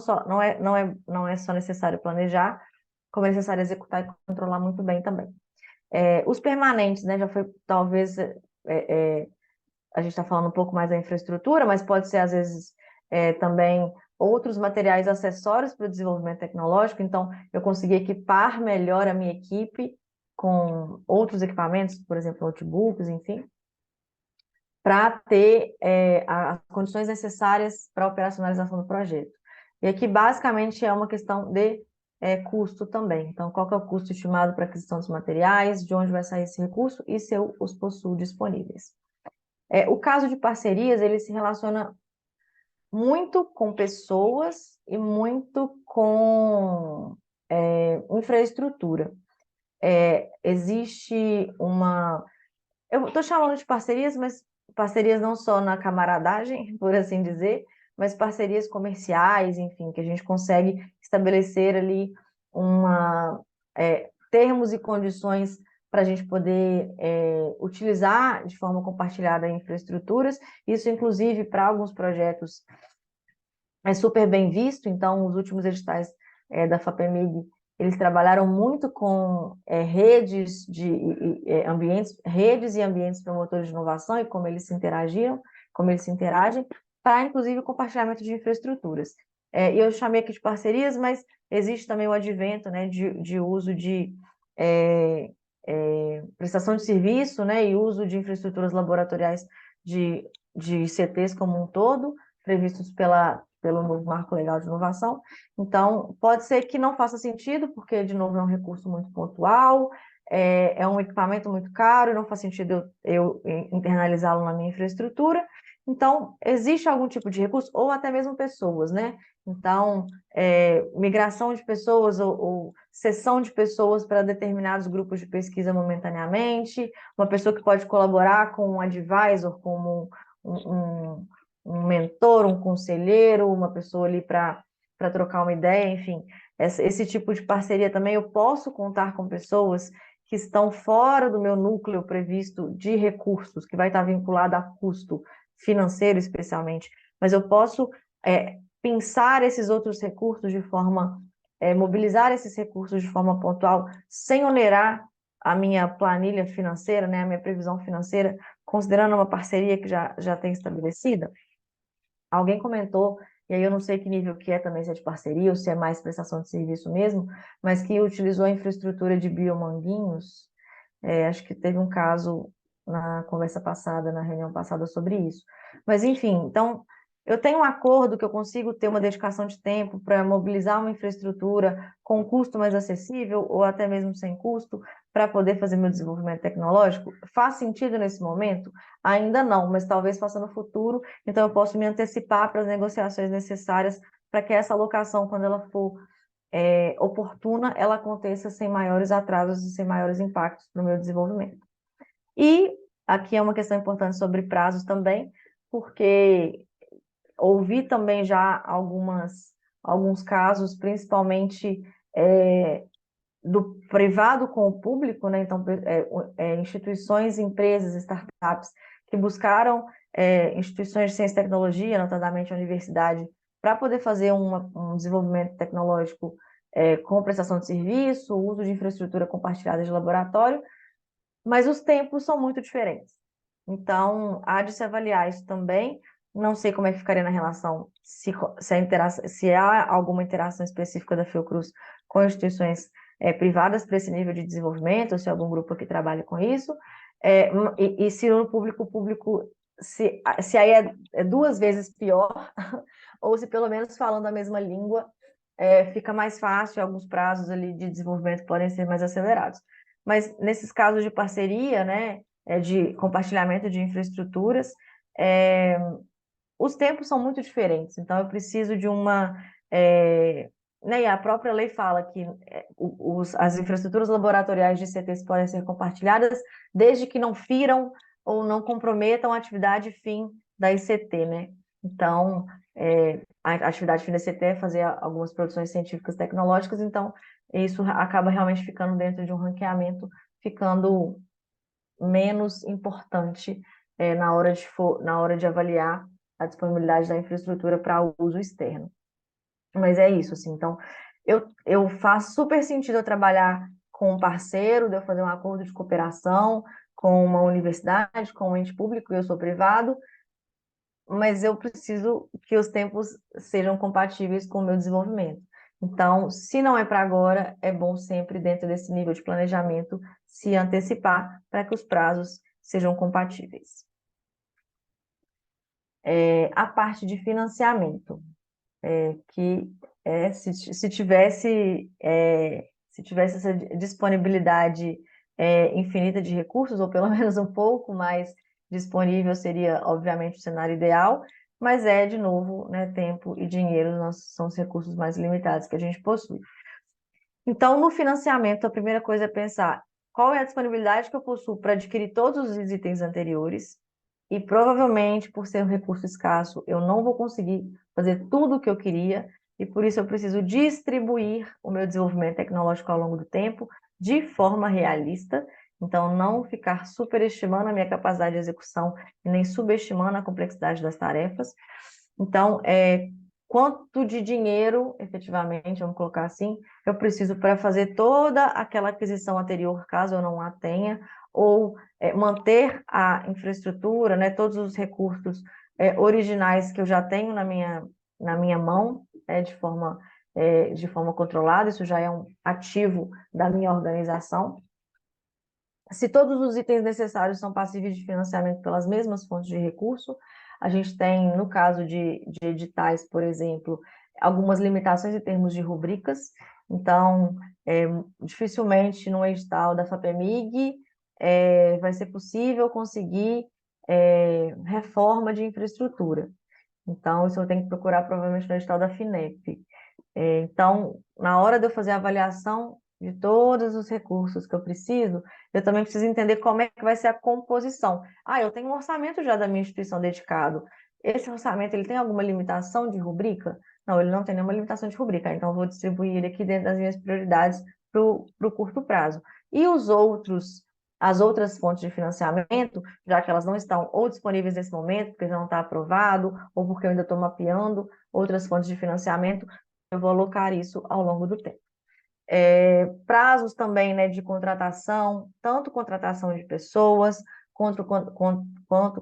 é só necessário planejar, como é necessário executar e controlar muito bem também. Os permanentes, né, já foi talvez a gente está falando um pouco mais da infraestrutura, mas pode ser às vezes também outros materiais acessórios para o desenvolvimento tecnológico. Então, eu consegui equipar melhor a minha equipe com outros equipamentos, por exemplo, notebooks, enfim, para ter as condições necessárias para a operacionalização do projeto. E aqui, basicamente, é uma questão de custo também. Então, qual que é o custo estimado para a aquisição dos materiais, de onde vai sair esse recurso e se eu os possuo disponíveis. O caso de parcerias, ele se relaciona muito com pessoas e muito com infraestrutura. Existe uma... Eu estou chamando de parcerias, mas parcerias não só na camaradagem, por assim dizer, mas parcerias comerciais, enfim, que a gente consegue estabelecer ali termos e condições para a gente poder utilizar de forma compartilhada infraestruturas. Isso, inclusive, para alguns projetos é super bem visto. Então, os últimos editais da FAPEMIG, eles trabalharam muito com redes e ambientes promotores de inovação e como eles se interagem, para, inclusive, o compartilhamento de infraestruturas. E eu chamei aqui de parcerias, mas existe também o advento, né, de uso de prestação de serviço, né, e uso de infraestruturas laboratoriais de ICTs como um todo, previstos pelo novo Marco Legal de Inovação. Então, pode ser que não faça sentido, porque, de novo, é um recurso muito pontual, é um equipamento muito caro, e não faz sentido eu internalizá-lo na minha infraestrutura. Então, existe algum tipo de recurso, ou até mesmo pessoas, né? Então, migração de pessoas ou cessão de pessoas para determinados grupos de pesquisa momentaneamente, uma pessoa que pode colaborar com um advisor, como um mentor, um conselheiro, uma pessoa ali para trocar uma ideia, enfim, esse tipo de parceria também eu posso contar com pessoas que estão fora do meu núcleo previsto de recursos, que vai estar vinculado a custo financeiro especialmente, mas eu posso pensar esses outros recursos de forma, mobilizar esses recursos de forma pontual, sem onerar a minha planilha financeira, né, a minha previsão financeira, considerando uma parceria que já tem estabelecida. Alguém comentou, e aí eu não sei que nível que é também, se é de parceria ou se é mais prestação de serviço mesmo, mas que utilizou a infraestrutura de Biomanguinhos. Acho que teve um caso na conversa passada, na reunião passada, sobre isso. Mas, enfim, então, eu tenho um acordo que eu consigo ter uma dedicação de tempo para mobilizar uma infraestrutura com um custo mais acessível, ou até mesmo sem custo, para poder fazer meu desenvolvimento tecnológico. Faz sentido nesse momento? Ainda não, mas talvez faça no futuro, então eu posso me antecipar para as negociações necessárias para que essa alocação, quando ela for oportuna, ela aconteça sem maiores atrasos e sem maiores impactos para o meu desenvolvimento. E aqui é uma questão importante sobre prazos também, porque ouvi também já alguns casos, principalmente do privado com o público, né? Então, instituições, empresas, startups que buscaram instituições de ciência e tecnologia, notadamente a universidade, para poder fazer um desenvolvimento tecnológico com prestação de serviço, uso de infraestrutura compartilhada de laboratório, mas os tempos são muito diferentes. Então, há de se avaliar isso também. Não sei como é que ficaria na relação, se há alguma interação específica da Fiocruz com instituições privadas para esse nível de desenvolvimento, ou se algum grupo aqui trabalha com isso, e se no público, se aí é duas vezes pior, ou se pelo menos falando a mesma língua, fica mais fácil, alguns prazos ali de desenvolvimento podem ser mais acelerados. Mas nesses casos de parceria, né, de compartilhamento de infraestruturas, os tempos são muito diferentes. Então, eu preciso de né, e a própria lei fala que as infraestruturas laboratoriais de ICTs podem ser compartilhadas desde que não firam ou não comprometam a atividade fim da ICT, né? Então, a atividade fim da ICT é fazer algumas produções científicas e tecnológicas, então isso acaba realmente ficando dentro de um ranqueamento, ficando menos importante na hora de avaliar a disponibilidade da infraestrutura para uso externo. Mas é isso, assim, então, eu faço super sentido eu trabalhar com um parceiro, de eu fazer um acordo de cooperação com uma universidade, com um ente público, eu sou privado, mas eu preciso que os tempos sejam compatíveis com o meu desenvolvimento. Então, se não é para agora, é bom sempre, dentro desse nível de planejamento, se antecipar para que os prazos sejam compatíveis. A parte de financiamento, que se tivesse essa disponibilidade infinita de recursos, ou pelo menos um pouco mais disponível, seria, obviamente, o cenário ideal, mas de novo, né, tempo e dinheiro são os recursos mais limitados que a gente possui. Então, no financiamento, a primeira coisa é pensar qual é a disponibilidade que eu possuo para adquirir todos os itens anteriores, e provavelmente, por ser um recurso escasso, eu não vou conseguir fazer tudo o que eu queria, e por isso eu preciso distribuir o meu desenvolvimento tecnológico ao longo do tempo de forma realista, então não ficar superestimando a minha capacidade de execução e nem subestimando a complexidade das tarefas. Então, quanto de dinheiro, efetivamente, vamos colocar assim, eu preciso para fazer toda aquela aquisição anterior, caso eu não a tenha, ou manter a infraestrutura, né, todos os recursos originais que eu já tenho na minha mão, de forma controlada, isso já é um ativo da minha organização. Se todos os itens necessários são passíveis de financiamento pelas mesmas fontes de recurso, a gente tem, no caso de editais, por exemplo, algumas limitações em termos de rubricas. Então, dificilmente no edital da FAPEMIG vai ser possível conseguir reforma de infraestrutura. Então, isso eu tenho que procurar provavelmente no edital da FINEP. Então, na hora de eu fazer a avaliação de todos os recursos que eu preciso, eu também preciso entender como é que vai ser a composição. Ah, eu tenho um orçamento já da minha instituição dedicado. Esse orçamento, ele tem alguma limitação de rubrica? Não, ele não tem nenhuma limitação de rubrica. Então, eu vou distribuir ele aqui dentro das minhas prioridades para o curto prazo. E as outras fontes de financiamento, já que elas não estão ou disponíveis nesse momento, porque não está aprovado, ou porque eu ainda estou mapeando outras fontes de financiamento, eu vou alocar isso ao longo do tempo. Prazos também, né, de contratação, tanto contratação de pessoas, quanto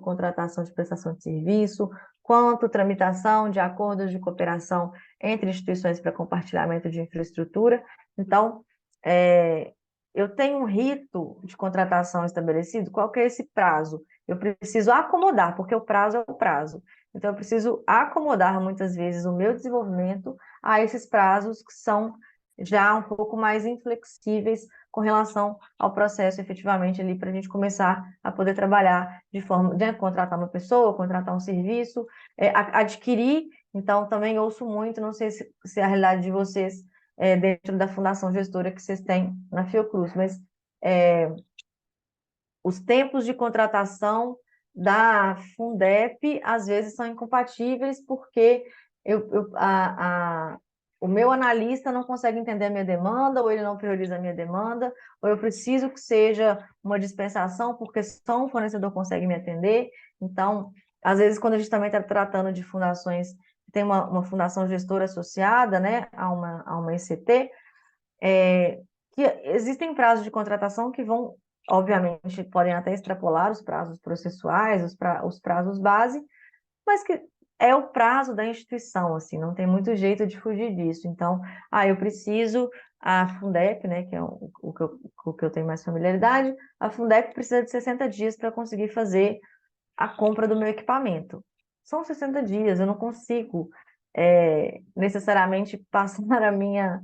contratação de prestação de serviço, quanto tramitação de acordos de cooperação entre instituições para compartilhamento de infraestrutura. Então, eu tenho um rito de contratação estabelecido, qual que é esse prazo? Eu preciso acomodar, porque o prazo é o prazo. Então, eu preciso acomodar, muitas vezes, o meu desenvolvimento a esses prazos que são já um pouco mais inflexíveis com relação ao processo efetivamente ali para a gente começar a poder trabalhar de forma de contratar uma pessoa, contratar um serviço, adquirir. Então, também ouço muito, não sei se é a realidade de vocês dentro da fundação gestora que vocês têm na Fiocruz, mas os tempos de contratação da Fundep às vezes são incompatíveis porque o meu analista não consegue entender a minha demanda, ou ele não prioriza a minha demanda, ou eu preciso que seja uma dispensação porque só um fornecedor consegue me atender. Então, às vezes, quando a gente também está tratando de fundações, tem uma fundação gestora associada, né, a uma ECT, que existem prazos de contratação que vão, obviamente, podem até extrapolar os prazos processuais, os prazos base, mas que é o prazo da instituição, assim, não tem muito jeito de fugir disso. Então, eu preciso, a Fundep, né, que é o que eu tenho mais familiaridade, a Fundep precisa de 60 dias para conseguir fazer a compra do meu equipamento. São 60 dias, eu não consigo necessariamente passar a minha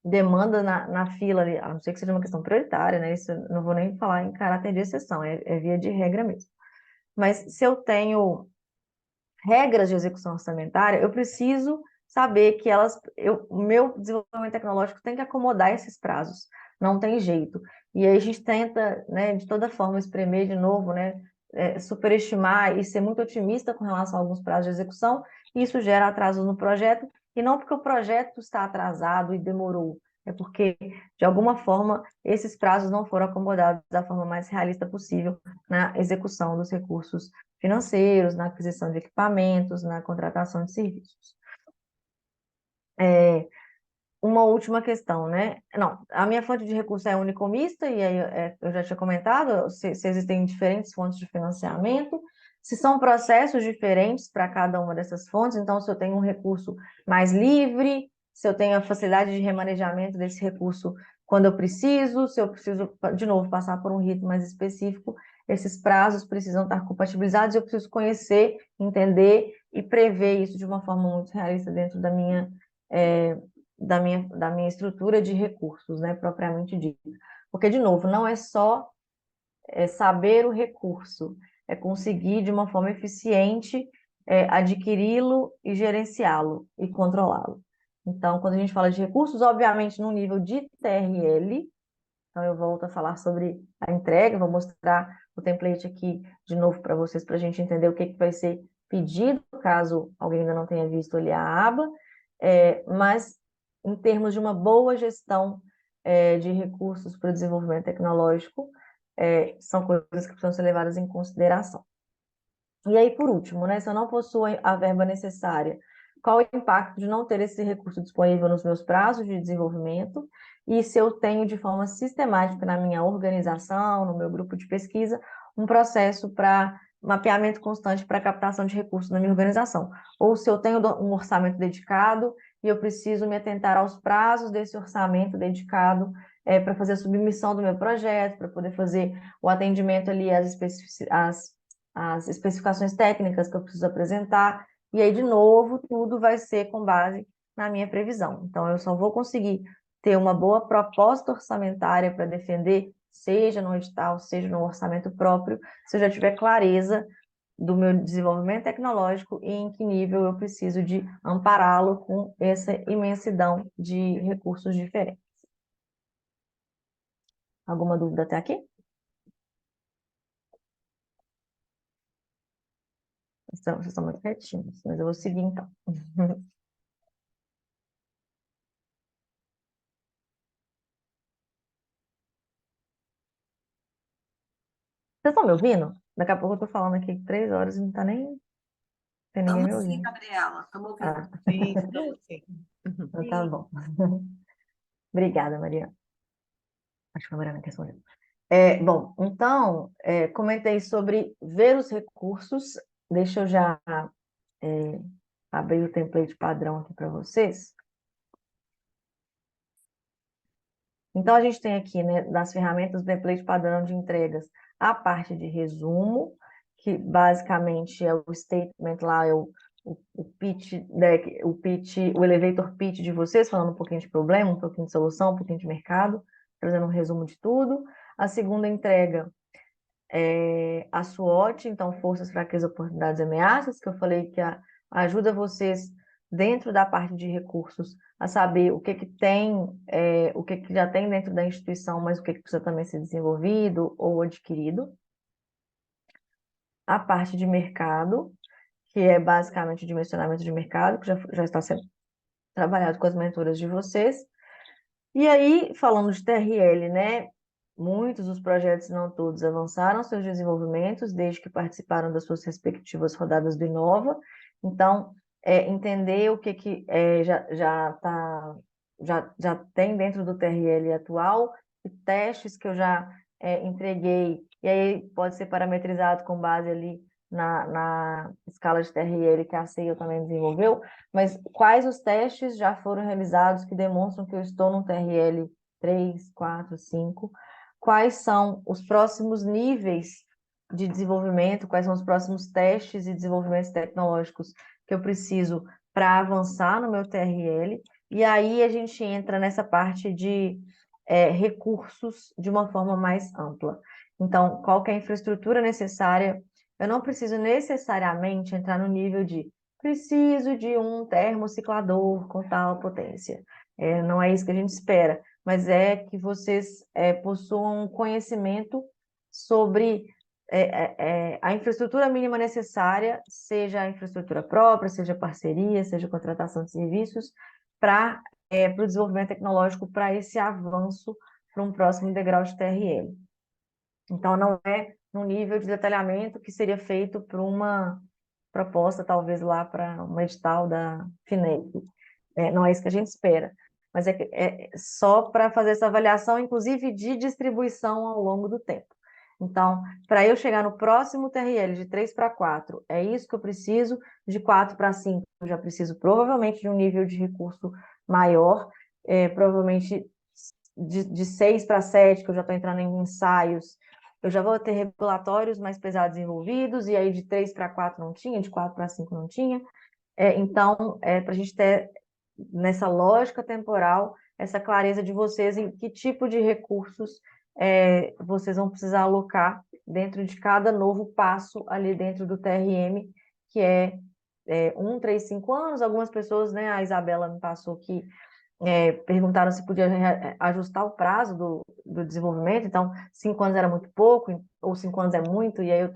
demanda na fila ali, a não ser que seja uma questão prioritária, né? Isso eu não vou nem falar em caráter de exceção, é via de regra mesmo. Mas se eu tenho regras de execução orçamentária, eu preciso saber que o meu desenvolvimento tecnológico tem que acomodar esses prazos, não tem jeito. E aí a gente tenta, né, de toda forma, espremer de novo, né, superestimar e ser muito otimista com relação a alguns prazos de execução, e isso gera atrasos no projeto, e não porque o projeto está atrasado e demorou, é porque, de alguma forma, esses prazos não foram acomodados da forma mais realista possível na execução dos recursos financeiros, na aquisição de equipamentos, na contratação de serviços. Uma última questão, né? Não, a minha fonte de recurso é unicomista, e aí eu já tinha comentado, se existem diferentes fontes de financiamento, se são processos diferentes para cada uma dessas fontes, então se eu tenho um recurso mais livre, se eu tenho a facilidade de remanejamento desse recurso quando eu preciso, se eu preciso, de novo, passar por um rito mais específico, esses prazos precisam estar compatibilizados, eu preciso conhecer, entender e prever isso de uma forma muito realista dentro eh, da minha estrutura de recursos, né, propriamente dito. Porque, de novo, não é só saber o recurso, é conseguir, de uma forma eficiente, adquiri-lo e gerenciá-lo e controlá-lo. Então, quando a gente fala de recursos, obviamente, no nível de TRL, então eu volto a falar sobre a entrega, vou mostrar o template aqui de novo para vocês, para a gente entender o que vai ser pedido, caso alguém ainda não tenha visto ali a aba, mas em termos de uma boa gestão de recursos para o desenvolvimento tecnológico, são coisas que precisam ser levadas em consideração. E aí, por último, né, se eu não possuo a verba necessária, qual o impacto de não ter esse recurso disponível nos meus prazos de desenvolvimento? E se eu tenho de forma sistemática na minha organização, no meu grupo de pesquisa, um processo para mapeamento constante para captação de recursos na minha organização. Ou se eu tenho um orçamento dedicado e eu preciso me atentar aos prazos desse orçamento dedicado para fazer a submissão do meu projeto, para poder fazer o atendimento ali às especificações técnicas que eu preciso apresentar. E aí, de novo, tudo vai ser com base na minha previsão. Então, eu só vou conseguir ter uma boa proposta orçamentária para defender, seja no edital, seja no orçamento próprio, se eu já tiver clareza do meu desenvolvimento tecnológico e em que nível eu preciso de ampará-lo com essa imensidão de recursos diferentes. Alguma dúvida até aqui? Vocês estão muito quietinhos, mas eu vou seguir então. Vocês estão me ouvindo? Daqui a pouco eu tô falando aqui 3 horas e não tá nem... Tem ninguém me Estamos sim, ouvindo. Gabriela. Estamos ouvindo. Ah, Sim, estamos sim. então tá bom. Obrigada, Maria. Acho que a Maria me respondeu. Bom, então, comentei sobre ver os recursos. Deixa eu já abrir o template padrão aqui para vocês. Então, a gente tem aqui, né, das ferramentas do template padrão de entregas, a parte de resumo, que basicamente é o statement lá, é o pitch deck, o elevator pitch de vocês, falando um pouquinho de problema, um pouquinho de solução, um pouquinho de mercado, trazendo um resumo de tudo. A segunda entrega a SWOT, então forças, fraquezas, oportunidades e ameaças, que eu falei que ajuda vocês dentro da parte de recursos a saber o que que tem, o que que já tem dentro da instituição, mas o que que precisa também ser desenvolvido ou adquirido. A parte de mercado, que é basicamente o dimensionamento de mercado, que já está sendo trabalhado com as mentoras de vocês. E aí, falando de TRL, né? Muitos dos projetos, se não todos, avançaram seus desenvolvimentos desde que participaram das suas respectivas rodadas do Inova. Então, entender o que já tem dentro do TRL atual, e testes que eu já entreguei, e aí pode ser parametrizado com base ali na escala de TRL que a CEIO também desenvolveu, mas quais os testes já foram realizados que demonstram que eu estou no TRL 3, 4, 5? Quais são os próximos níveis de desenvolvimento, quais são os próximos testes e desenvolvimentos tecnológicos que eu preciso para avançar no meu TRL? E aí a gente entra nessa parte de recursos de uma forma mais ampla. Então, qual que é a infraestrutura necessária? Eu não preciso necessariamente entrar no nível de preciso de um termociclador com tal potência. Não é isso que a gente espera, mas é que vocês possuam um conhecimento sobre a infraestrutura mínima necessária, seja a infraestrutura própria, seja parceria, seja contratação de serviços, para o desenvolvimento tecnológico, para esse avanço para um próximo degrau de TRL. Então, não é no nível de detalhamento que seria feito por uma proposta, talvez lá para um edital da FINEP. Não é isso que a gente espera, mas é só para fazer essa avaliação, inclusive de distribuição ao longo do tempo. Então, para eu chegar no próximo TRL de 3 para 4, é isso que eu preciso, de 4 para 5, eu já preciso provavelmente de um nível de recurso maior, provavelmente de 6 para 7, que eu já estou entrando em ensaios, eu já vou ter regulatórios mais pesados envolvidos, e aí de 3 para 4 não tinha, de 4 para 5 não tinha. Então, para a gente ter, nessa lógica temporal, essa clareza de vocês em que tipo de recursos vocês vão precisar alocar dentro de cada novo passo ali dentro do TRM, que é 1, 3, 5 anos. Algumas pessoas, né, a Isabela me passou que perguntaram se podia ajustar o prazo do desenvolvimento, então 5 anos era muito pouco, ou 5 anos é muito, e aí eu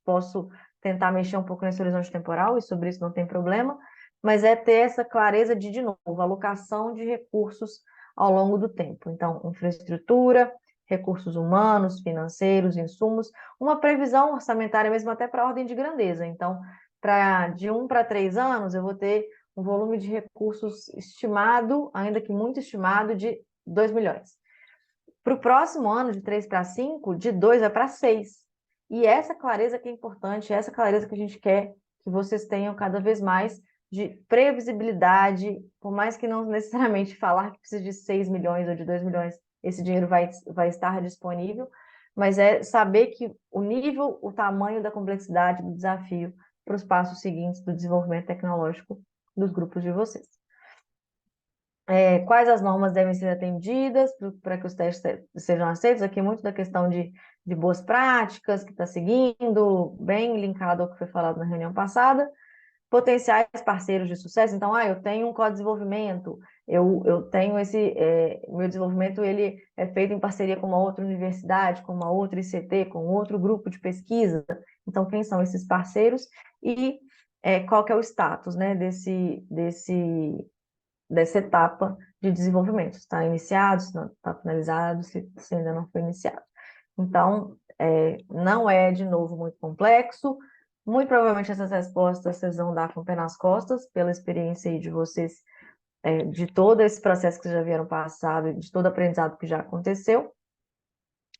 posso tentar mexer um pouco nesse horizonte temporal, e sobre isso não tem problema, mas é ter essa clareza de novo, alocação de recursos ao longo do tempo. Então, infraestrutura, recursos humanos, financeiros, insumos, uma previsão orçamentária mesmo até para ordem de grandeza. Então, de 1 para 3 anos, eu vou ter um volume de recursos estimado, ainda que muito estimado, de 2 milhões. Para o próximo ano, de 3 para 5, de 2 vai para 6. E essa clareza que é importante, essa clareza que a gente quer que vocês tenham cada vez mais de previsibilidade, por mais que não necessariamente falar que precisa de 6 milhões ou de 2 milhões, esse dinheiro vai estar disponível, mas é saber que o nível, o tamanho da complexidade do desafio para os passos seguintes do desenvolvimento tecnológico dos grupos de vocês. Quais as normas devem ser atendidas para que os testes sejam aceitos? Aqui muito da questão de boas práticas que está seguindo, bem linkado ao que foi falado na reunião passada. Potenciais parceiros de sucesso. Então, eu tenho um co-desenvolvimento, eu tenho meu desenvolvimento ele é feito em parceria com uma outra universidade, com uma outra ICT, com outro grupo de pesquisa. Então, quem são esses parceiros e qual que é o status, né, dessa etapa de desenvolvimento? Está iniciado, se não está finalizado, se ainda não foi iniciado. Então, não é, de novo, muito complexo. Muito provavelmente essas respostas vocês vão dar com o pé nas costas, pela experiência aí de vocês, de todo esse processo que já vieram passado, de todo aprendizado que já aconteceu,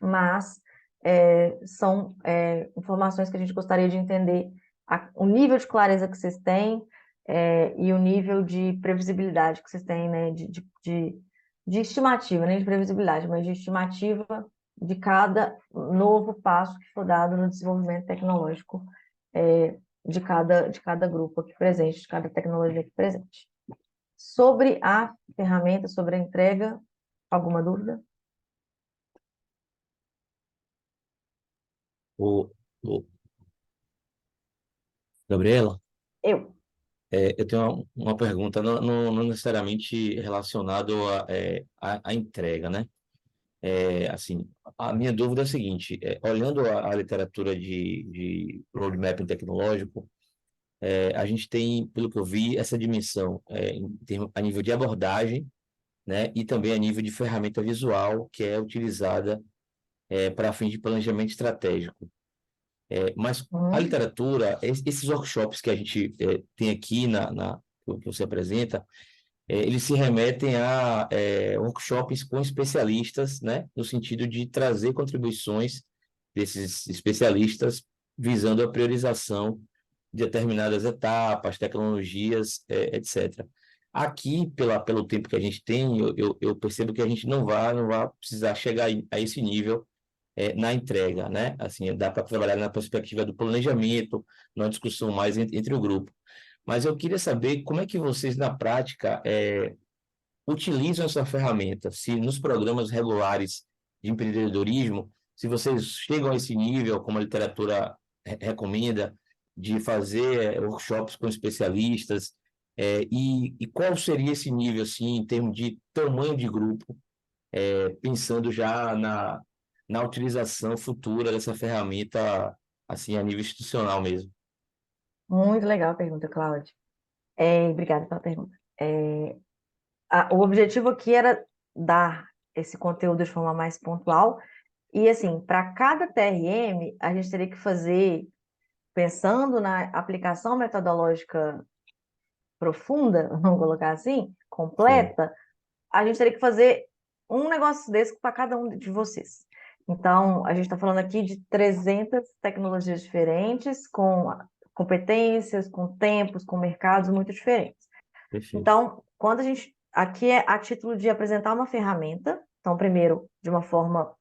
mas são informações que a gente gostaria de entender o nível de clareza que vocês têm e o nível de previsibilidade que vocês têm, né, de estimativa, nem de previsibilidade, mas de estimativa de cada novo passo que for dado no desenvolvimento tecnológico de cada grupo aqui presente, de cada tecnologia aqui presente. Sobre a ferramenta, sobre a entrega, alguma dúvida? O, o, Gabriela, Eu. eu tenho uma pergunta, não necessariamente relacionado à entrega, né? Assim, a minha dúvida é a seguinte: olhando a literatura de roadmap tecnológico, a gente tem, pelo que eu vi, essa dimensão a nível de abordagem, né? E também a nível de ferramenta visual que é utilizada para fins de planejamento estratégico. Mas a Uhum. literatura, esses workshops que a gente tem aqui que você apresenta, eles se remetem a workshops com especialistas, né, no sentido de trazer contribuições desses especialistas visando a priorização de determinadas etapas, tecnologias, etc. Aqui, pelo tempo que a gente tem, eu percebo que a gente não vai precisar chegar a esse nível na entrega, né? Assim, dá para trabalhar na perspectiva do planejamento, numa discussão mais entre o grupo. Mas eu queria saber como é que vocês, na prática, utilizam essa ferramenta, se nos programas regulares de empreendedorismo, se vocês chegam a esse nível, como a literatura recomenda, de fazer workshops com especialistas, e qual seria esse nível, assim, em termos de tamanho de grupo, pensando já na utilização futura dessa ferramenta, assim, a nível institucional mesmo. Muito legal a pergunta, Cláudia. Obrigada pela pergunta. O objetivo aqui era dar esse conteúdo de forma mais pontual e, assim, para cada TRM, a gente teria que fazer, pensando na aplicação metodológica profunda, vamos colocar assim, Sim, completa, a gente teria que fazer um negócio desse para cada um de vocês. Então, a gente está falando aqui de 300 tecnologias diferentes, com competências, com tempos, com mercados muito diferentes. perfeito. Então, quando a gente. Aqui é a título de apresentar uma ferramenta. Então, primeiro, de uma forma,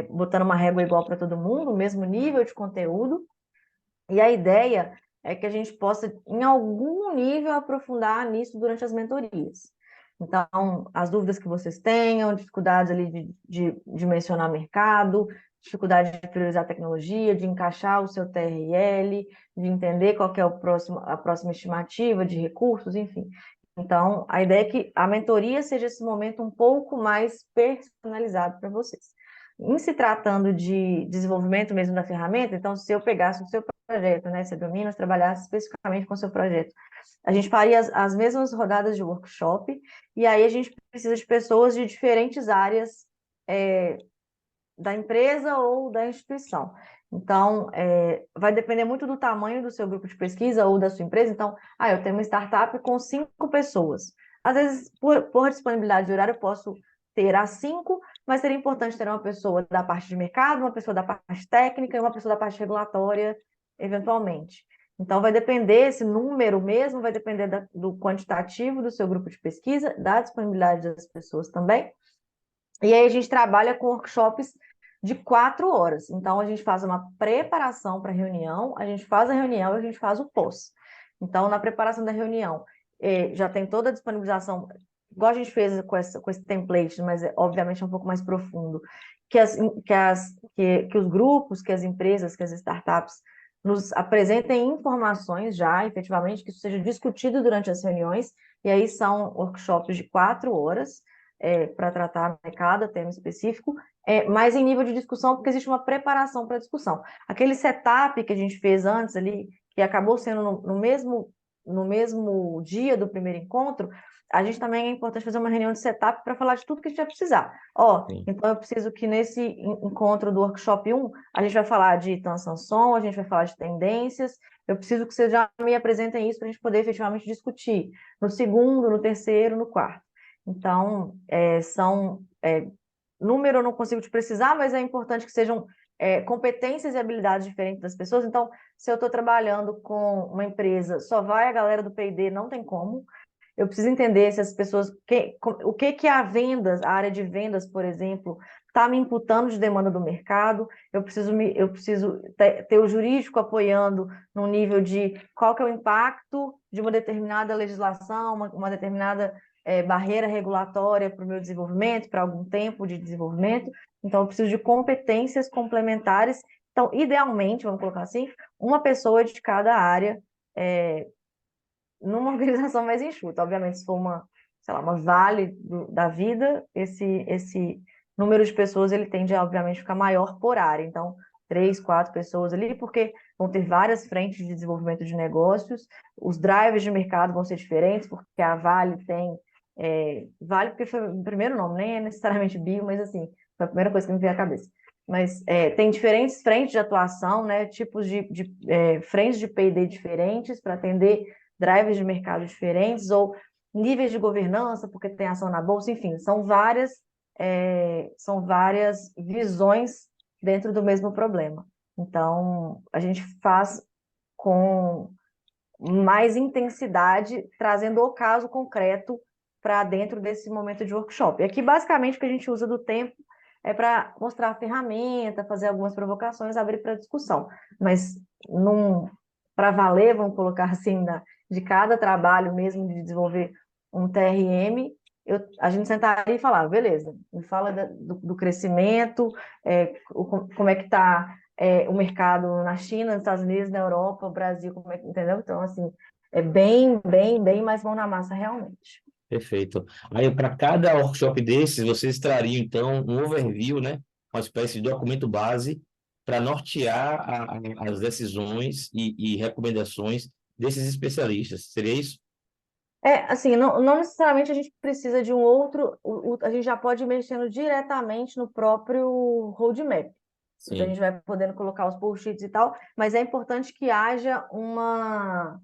botando uma régua igual para todo mundo, o mesmo nível de conteúdo. E a ideia é que a gente possa, em algum nível, aprofundar nisso durante as mentorias. Então, as dúvidas que vocês tenham, dificuldades ali de mencionar mercado, dificuldade de priorizar tecnologia, de encaixar o seu TRL, de entender qual que é a próxima estimativa de recursos, enfim. Então, a ideia é que a mentoria seja esse momento um pouco mais personalizado para vocês. Em se tratando de desenvolvimento mesmo da ferramenta, então, se eu pegasse o seu projeto, né, se a Dominas trabalhasse especificamente com o seu projeto, a gente faria as mesmas rodadas de workshop, e aí a gente precisa de pessoas de diferentes áreas da empresa ou da instituição. Então, vai depender muito do tamanho do seu grupo de pesquisa ou da sua empresa. Então, eu tenho uma startup com 5 pessoas. Às vezes, por disponibilidade de horário, eu posso ter as 5 mas seria importante ter uma pessoa da parte de mercado, uma pessoa da parte técnica e uma pessoa da parte regulatória, eventualmente. Então, vai depender, esse número mesmo vai depender do quantitativo do seu grupo de pesquisa, da disponibilidade das pessoas também. E aí a gente trabalha com workshops de 4 horas. Então, a gente faz uma preparação para a reunião, a gente faz a reunião e a gente faz o pós. Então, na preparação da reunião, já tem toda a disponibilização, igual a gente fez com esse template, mas obviamente é um pouco mais profundo, que os grupos, que as empresas, que as startups nos apresentem informações já, efetivamente, que isso seja discutido durante as reuniões, e aí são workshops de 4 horas, para tratar cada tema específico, mas em nível de discussão, porque existe uma preparação para a discussão. Aquele setup que a gente fez antes ali, que acabou sendo no mesmo dia do primeiro encontro, a gente também é importante fazer uma reunião de setup para falar de tudo que a gente vai precisar. Sim. Então eu preciso que nesse encontro do workshop 1, a gente vai falar de Tansanson, a gente vai falar de tendências, eu preciso que vocês já me apresentem isso para a gente poder efetivamente discutir no segundo, no terceiro, no quarto. Então, número eu não consigo te precisar, mas é importante que sejam competências e habilidades diferentes das pessoas. Então, se eu estou trabalhando com uma empresa, só vai a galera do P&D, não tem como. Eu preciso entender se as pessoas, o que a vendas, a área de vendas, por exemplo, está me imputando de demanda do mercado. Eu preciso ter o jurídico apoiando no nível de qual que é o impacto de uma determinada legislação, uma determinada barreira regulatória para o meu desenvolvimento, para algum tempo de desenvolvimento. Então, eu preciso de competências complementares. Então, idealmente, vamos colocar assim, uma pessoa de cada área, numa organização mais enxuta. Obviamente, se for sei lá, uma Vale da vida, esse número de pessoas ele tende a, obviamente, ficar maior por área. Então, 3, 4 pessoas ali, porque vão ter várias frentes de desenvolvimento de negócios, os drivers de mercado vão ser diferentes, porque a Vale tem. Vale porque foi o primeiro nome, nem é necessariamente bio, mas assim, foi a primeira coisa que me veio à cabeça. Mas tem diferentes frentes de atuação, né, tipos de frentes de P&D diferentes para atender drivers de mercado diferentes ou níveis de governança, porque tem ação na bolsa, enfim, são várias visões dentro do mesmo problema. Então, a gente faz com mais intensidade, trazendo o caso concreto para dentro desse momento de workshop. E aqui, basicamente, o que a gente usa do tempo é para mostrar a ferramenta, fazer algumas provocações, abrir para discussão. Mas, para valer, vamos colocar assim, de cada trabalho mesmo de desenvolver um TRM, a gente sentaria e falava, beleza, me fala do crescimento, como é que está o mercado na China, nos Estados Unidos, na Europa, no Brasil, como é que, entendeu? Então, assim, é bem, bem, bem mais mão na massa, realmente. Perfeito. Aí, para cada workshop desses, vocês trariam, então, um overview, né? Uma espécie de documento base para nortear as decisões e recomendações desses especialistas. Seria isso? Assim, não necessariamente a gente precisa de um outro, a gente já pode ir mexendo diretamente no próprio roadmap. Então, a Sim, gente vai podendo colocar os post-its e tal, mas é importante que haja uma,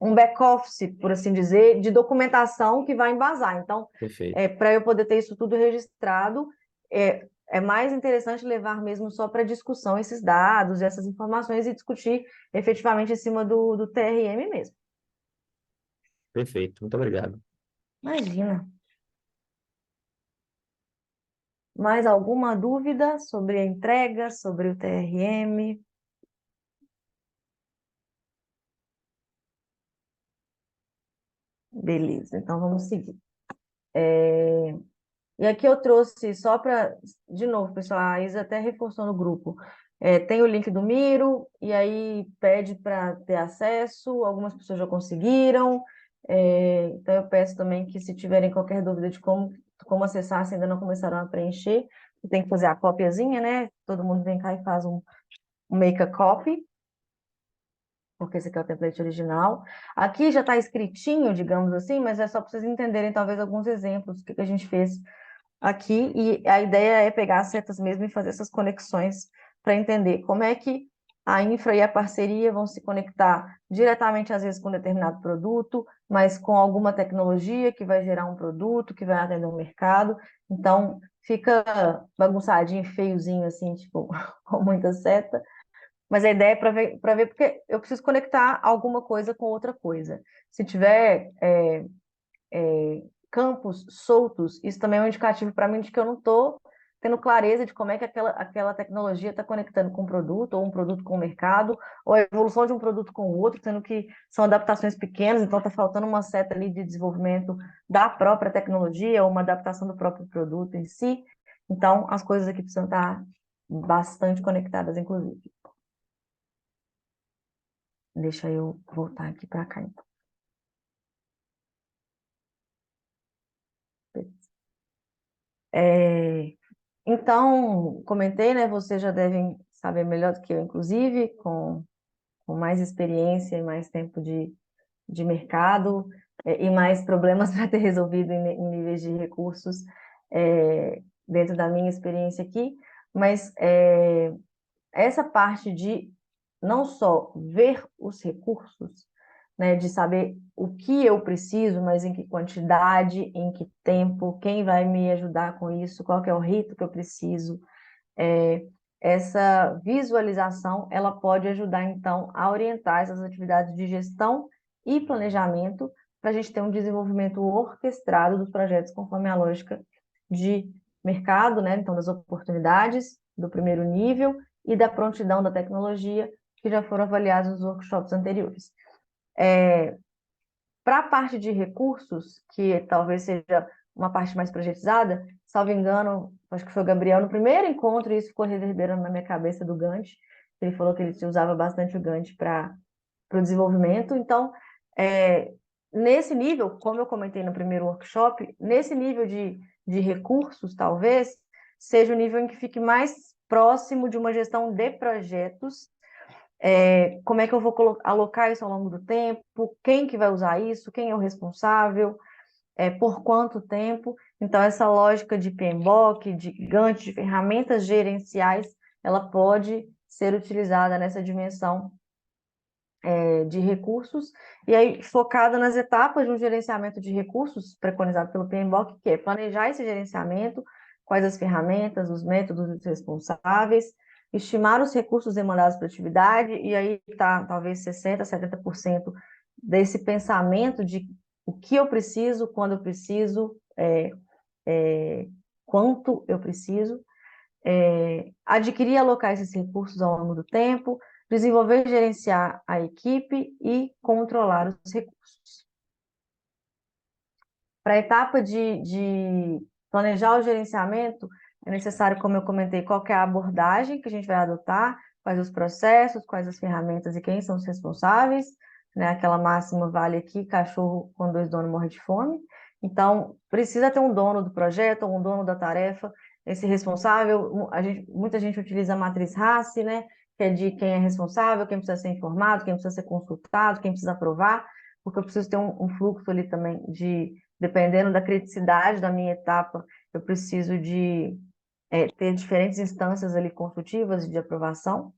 um back-office, por assim dizer, de documentação que vai embasar. Então, perfeito. para eu poder ter isso tudo registrado, é mais interessante levar mesmo só para discussão esses dados, essas informações e discutir efetivamente em cima do TRM mesmo. Perfeito. Muito obrigado. Imagina. Mais alguma dúvida sobre a entrega, sobre o TRM? Beleza, então vamos seguir. E aqui eu trouxe só para, de novo, pessoal, a Isa até reforçou no grupo. Tem o link do Miro, e aí pede para ter acesso, algumas pessoas já conseguiram. Então eu peço também que se tiverem qualquer dúvida de como acessar, se ainda não começaram a preencher, tem que fazer a copiazinha, né? Todo mundo vem cá e faz um make a copy, porque esse aqui é o template original. Aqui já está escritinho, digamos assim, mas é só para vocês entenderem talvez alguns exemplos do que a gente fez aqui, e a ideia é pegar as setas mesmo e fazer essas conexões para entender como é que a infra e a parceria vão se conectar diretamente, às vezes, com determinado produto, mas com alguma tecnologia que vai gerar um produto, que vai atender um mercado. Então, fica bagunçadinho, feiozinho, assim, tipo, com muita seta. Mas a ideia é para ver, porque eu preciso conectar alguma coisa com outra coisa. Se tiver campos soltos, isso também é um indicativo para mim de que eu não estou tendo clareza de como é que aquela tecnologia está conectando com o produto, ou um produto com o mercado, ou a evolução de um produto com o outro, sendo que são adaptações pequenas, então está faltando uma seta ali de desenvolvimento da própria tecnologia, ou uma adaptação do próprio produto em si. Então, as coisas aqui precisam estar bastante conectadas, inclusive. Deixa eu voltar aqui para cá, então. Então, comentei, né? Vocês já devem saber melhor do que eu, inclusive, com mais experiência e mais tempo de mercado, e mais problemas para ter resolvido em níveis de recursos, dentro da minha experiência aqui. Mas essa parte de não só ver os recursos, né, de saber o que eu preciso, mas em que quantidade, em que tempo, quem vai me ajudar com isso, qual que é o rito que eu preciso. Essa visualização, ela pode ajudar, então, a orientar essas atividades de gestão e planejamento para a gente ter um desenvolvimento orquestrado dos projetos conforme a lógica de mercado, né? Então, das oportunidades do primeiro nível e da prontidão da tecnologia, que já foram avaliados nos workshops anteriores. Para a parte de recursos, que talvez seja uma parte mais projetizada, salvo engano, acho que foi o Gabriel, no primeiro encontro, isso ficou reverberando na minha cabeça do Gantt, ele falou que ele usava bastante o Gantt para o desenvolvimento. Então, nesse nível, como eu comentei no primeiro workshop, nesse nível de recursos, talvez, seja o nível em que fique mais próximo de uma gestão de projetos. Como é que eu vou alocar isso ao longo do tempo, quem que vai usar isso, quem é o responsável, por quanto tempo. Então, essa lógica de PMBOK, de Gantt, de ferramentas gerenciais, ela pode ser utilizada nessa dimensão de recursos, e aí focada nas etapas de um gerenciamento de recursos preconizado pelo PMBOK, que é planejar esse gerenciamento, quais as ferramentas, os métodos os responsáveis, estimar os recursos demandados para a atividade, e aí está talvez 60%, 70% desse pensamento de o que eu preciso, quando eu preciso, quanto eu preciso, adquirir e alocar esses recursos ao longo do tempo, desenvolver e gerenciar a equipe e controlar os recursos. Para a etapa de planejar o gerenciamento, é necessário, como eu comentei, qual que é a abordagem que a gente vai adotar, quais os processos, quais as ferramentas e quem são os responsáveis, né? Aquela máxima vale aqui, cachorro com 2 donos morre de fome. Então, precisa ter um dono do projeto, um dono da tarefa, esse responsável. Muita gente utiliza a matriz RACI, né? Que é de quem é responsável, quem precisa ser informado, quem precisa ser consultado, quem precisa aprovar, porque eu preciso ter um fluxo ali também dependendo da criticidade da minha etapa, eu preciso ter diferentes instâncias ali consultivas de aprovação.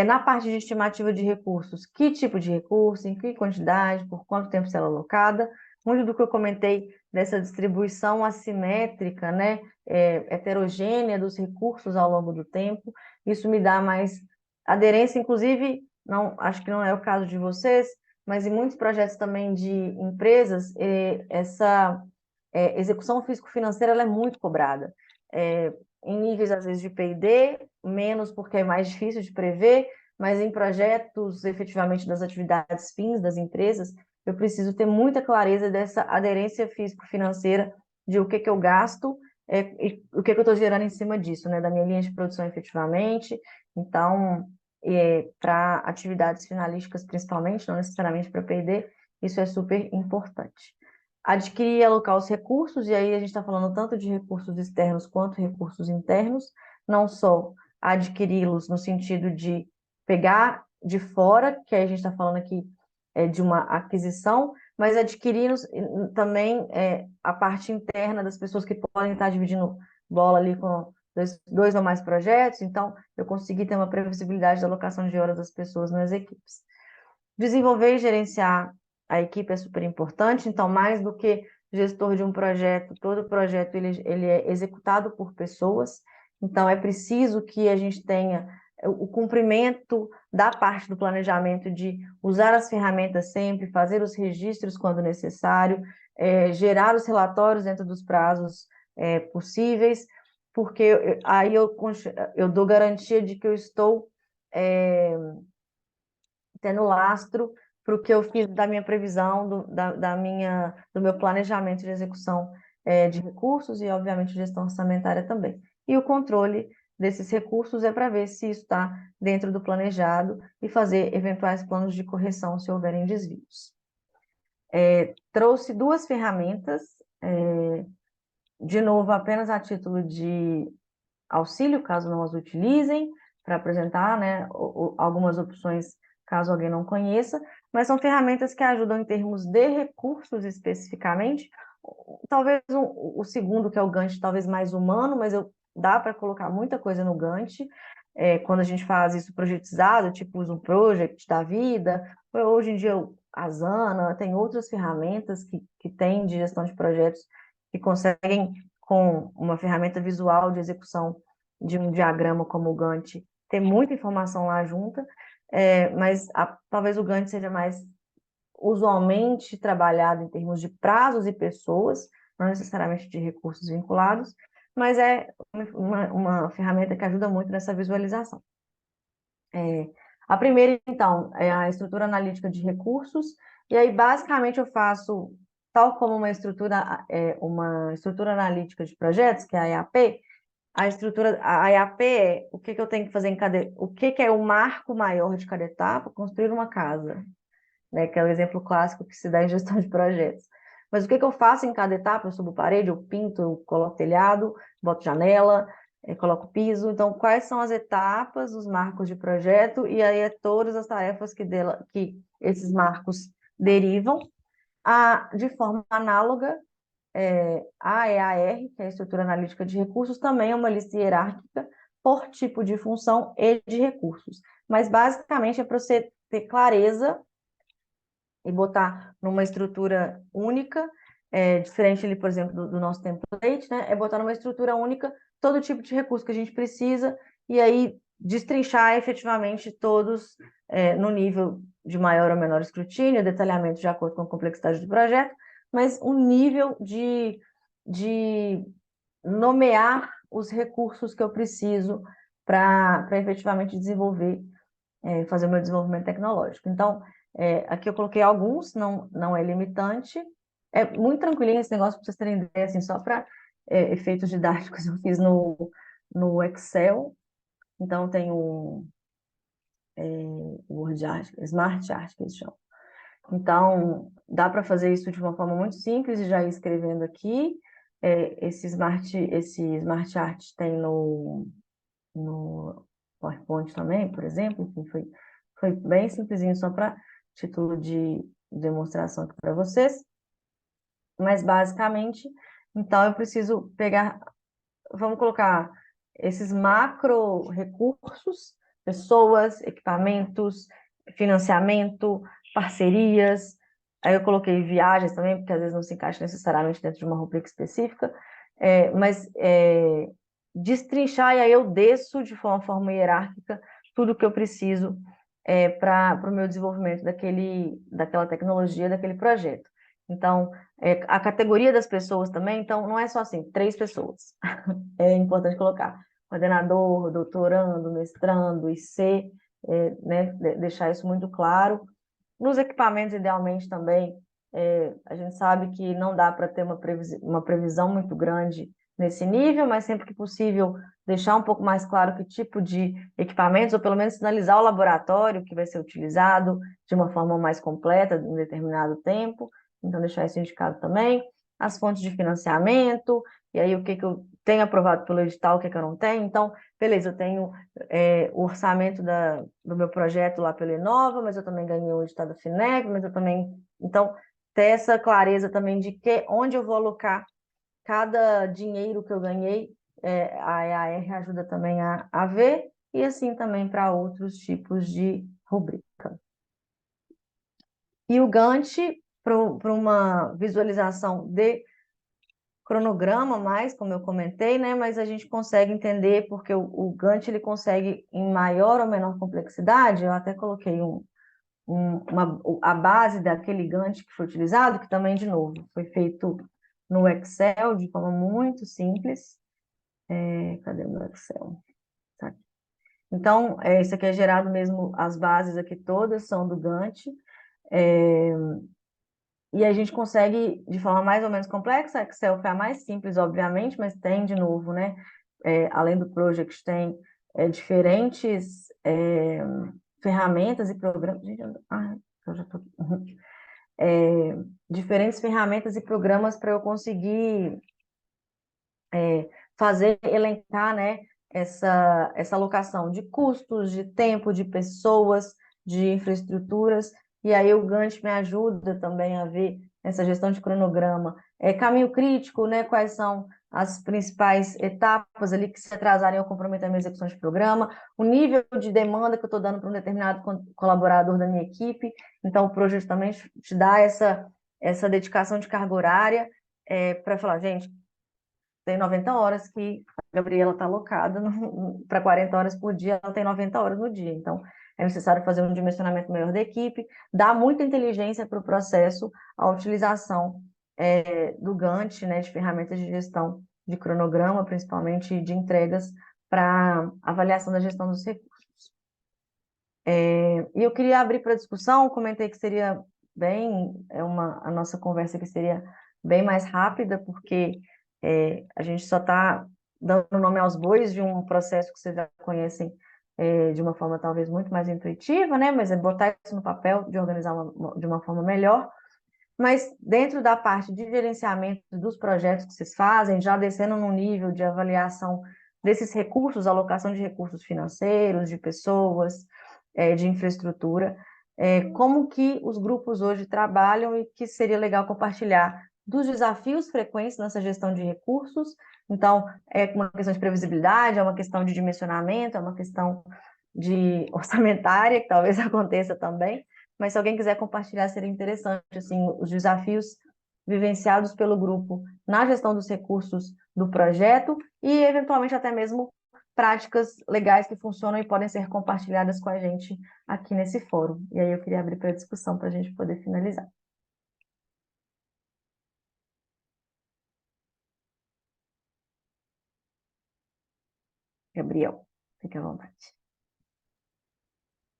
Na parte de estimativa de recursos, que tipo de recurso, em que quantidade, por quanto tempo será alocada, muito do que eu comentei dessa distribuição assimétrica, né, heterogênea dos recursos ao longo do tempo, isso me dá mais aderência, inclusive, não, acho que não é o caso de vocês, mas em muitos projetos também de empresas, essa execução físico-financeira ela é muito cobrada. Em níveis, às vezes, de P&D, menos porque é mais difícil de prever, mas em projetos, efetivamente, das atividades fins das empresas, eu preciso ter muita clareza dessa aderência físico-financeira de o que eu gasto e o que eu estou gerando em cima disso, né, da minha linha de produção efetivamente. Então, para atividades finalísticas, principalmente, não necessariamente para P&D, isso é super importante. Adquirir e alocar os recursos, e aí a gente está falando tanto de recursos externos quanto recursos internos, não só adquiri-los no sentido de pegar de fora, que aí a gente está falando aqui de uma aquisição, mas adquirir também a parte interna das pessoas que podem estar dividindo bola ali dois ou mais projetos, então eu consegui ter uma previsibilidade da alocação de horas das pessoas nas equipes. Desenvolver e gerenciar a equipe é super importante, então mais do que gestor de um projeto, todo projeto ele é executado por pessoas, então é preciso que a gente tenha o cumprimento da parte do planejamento de usar as ferramentas sempre, fazer os registros quando necessário, gerar os relatórios dentro dos prazos possíveis, porque aí eu dou garantia de que eu estou tendo lastro para o que eu fiz da minha previsão, do meu planejamento de execução de recursos e, obviamente, gestão orçamentária também. E o controle desses recursos é para ver se isso está dentro do planejado e fazer eventuais planos de correção se houverem desvios. Trouxe duas ferramentas, de novo, apenas a título de auxílio, caso não as utilizem, para apresentar, né, algumas opções caso alguém não conheça, mas são ferramentas que ajudam em termos de recursos especificamente. Talvez o segundo, que é o Gantt, talvez mais humano, mas dá para colocar muita coisa no Gantt, quando a gente faz isso projetizado, tipo o Zoom Project da vida, hoje em dia a Asana, tem outras ferramentas que tem de gestão de projetos que conseguem, com uma ferramenta visual de execução de um diagrama como o Gantt, ter muita informação lá junta, mas talvez o Gantt seja mais usualmente trabalhado em termos de prazos e pessoas, não necessariamente de recursos vinculados, mas é uma ferramenta que ajuda muito nessa visualização. A primeira, então, é a estrutura analítica de recursos, e aí, basicamente, eu faço, tal como uma estrutura analítica de projetos, que é a EAP, a EAP é o que eu tenho que fazer em cada... O que é o marco maior de cada etapa? Construir uma casa, né? Que é o exemplo clássico que se dá em gestão de projetos. Mas o que eu faço em cada etapa? Eu subo parede, eu pinto, eu coloco telhado, boto janela, coloco piso. Então, quais são as etapas, os marcos de projeto? E aí todas as tarefas que esses marcos derivam. De forma análoga, a EAR, que é a estrutura analítica de recursos, também é uma lista hierárquica por tipo de função e de recursos. Mas, basicamente, é para você ter clareza e botar numa estrutura única, diferente, ali, por exemplo, do nosso template, né? É botar numa estrutura única todo tipo de recurso que a gente precisa e aí destrinchar efetivamente todos no nível de maior ou menor escrutínio, detalhamento de acordo com a complexidade do projeto, mas um nível de nomear os recursos que eu preciso para efetivamente desenvolver, fazer o meu desenvolvimento tecnológico. Então, aqui eu coloquei alguns, não é limitante. É muito tranquilinho esse negócio, para vocês terem ideia, assim, só para efeitos didáticos, eu fiz no Excel. Então, tem o Word Art, Smart Art, que eles chamam. Então, dá para fazer isso de uma forma muito simples e já ir escrevendo aqui. Esse Smart Art tem no PowerPoint também, por exemplo. Enfim, foi bem simplesinho, só para título de demonstração aqui para vocês. Mas, basicamente, então, eu preciso pegar... Vamos colocar esses macro recursos, pessoas, equipamentos, financiamento, parcerias. Aí eu coloquei viagens também, porque às vezes não se encaixa necessariamente dentro de uma rubrica específica, mas destrinchar, e aí eu desço de uma forma hierárquica tudo que eu preciso para o meu desenvolvimento daquela tecnologia, daquele projeto. Então, a categoria das pessoas também, então, não é só assim, 3 pessoas. É importante colocar coordenador, doutorando, mestrando, IC, né, deixar isso muito claro. Nos equipamentos, idealmente, também, a gente sabe que não dá para ter uma previsão muito grande nesse nível, mas sempre que possível deixar um pouco mais claro que tipo de equipamentos, ou pelo menos sinalizar o laboratório que vai ser utilizado de uma forma mais completa, em um determinado tempo. Então, deixar isso indicado também. As fontes de financiamento, e aí o que eu tenho aprovado pelo edital, o que eu não tenho. Então, beleza, eu tenho o orçamento do meu projeto lá pela Inova, mas eu também ganhei o edital da FINEP, mas eu também... Então, ter essa clareza também de onde eu vou alocar cada dinheiro que eu ganhei a EAR ajuda também a ver, e assim também para outros tipos de rubrica. E o Gantt, para uma visualização de cronograma mais, como eu comentei, né? Mas a gente consegue entender porque o Gantt ele consegue em maior ou menor complexidade. Eu até coloquei a base daquele Gantt que foi utilizado, que também, de novo, foi feito no Excel de forma muito simples. Cadê o meu Excel? Tá aqui. Então, isso aqui é gerado mesmo, as bases aqui todas são do Gantt. E a gente consegue, de forma mais ou menos complexa, Excel foi a mais simples, obviamente, mas tem, de novo, né? Além do Project, tem diferentes ferramentas e programas. Gente, eu já tô aqui. Diferentes ferramentas e programas para eu conseguir fazer, elencar, né? Essa alocação de custos, de tempo, de pessoas, de infraestruturas. E aí o Gantt me ajuda também a ver essa gestão de cronograma. Caminho crítico, né? Quais são as principais etapas ali que se atrasarem ou comprometerem a minha execução de programa, o nível de demanda que eu estou dando para um determinado colaborador da minha equipe. Então, o projeto também te dá essa dedicação de carga horária para falar, gente, tem 90 horas que a Gabriela está alocada para 40 horas por dia, ela tem 90 horas no dia. Então, é necessário fazer um dimensionamento melhor da equipe, dar muita inteligência para o processo, a utilização do Gantt, né, de ferramentas de gestão de cronograma, principalmente de entregas, para avaliação da gestão dos recursos. E eu queria abrir para discussão, comentei que seria a nossa conversa que seria bem mais rápida, porque a gente só está dando nome aos bois de um processo que vocês já conhecem de uma forma talvez muito mais intuitiva, né? Mas é botar isso no papel, de organizar de uma forma melhor. Mas dentro da parte de gerenciamento dos projetos que vocês fazem, já descendo no nível de avaliação desses recursos, alocação de recursos financeiros, de pessoas, de infraestrutura, como que os grupos hoje trabalham e que seria legal compartilhar dos desafios frequentes nessa gestão de recursos. Então, é uma questão de previsibilidade, é uma questão de dimensionamento, é uma questão de orçamentária, que talvez aconteça também, mas se alguém quiser compartilhar, seria interessante, assim, os desafios vivenciados pelo grupo na gestão dos recursos do projeto e, eventualmente, até mesmo práticas legais que funcionam e podem ser compartilhadas com a gente aqui nesse fórum. E aí eu queria abrir para a discussão para a gente poder finalizar. Gabriel, fique à vontade.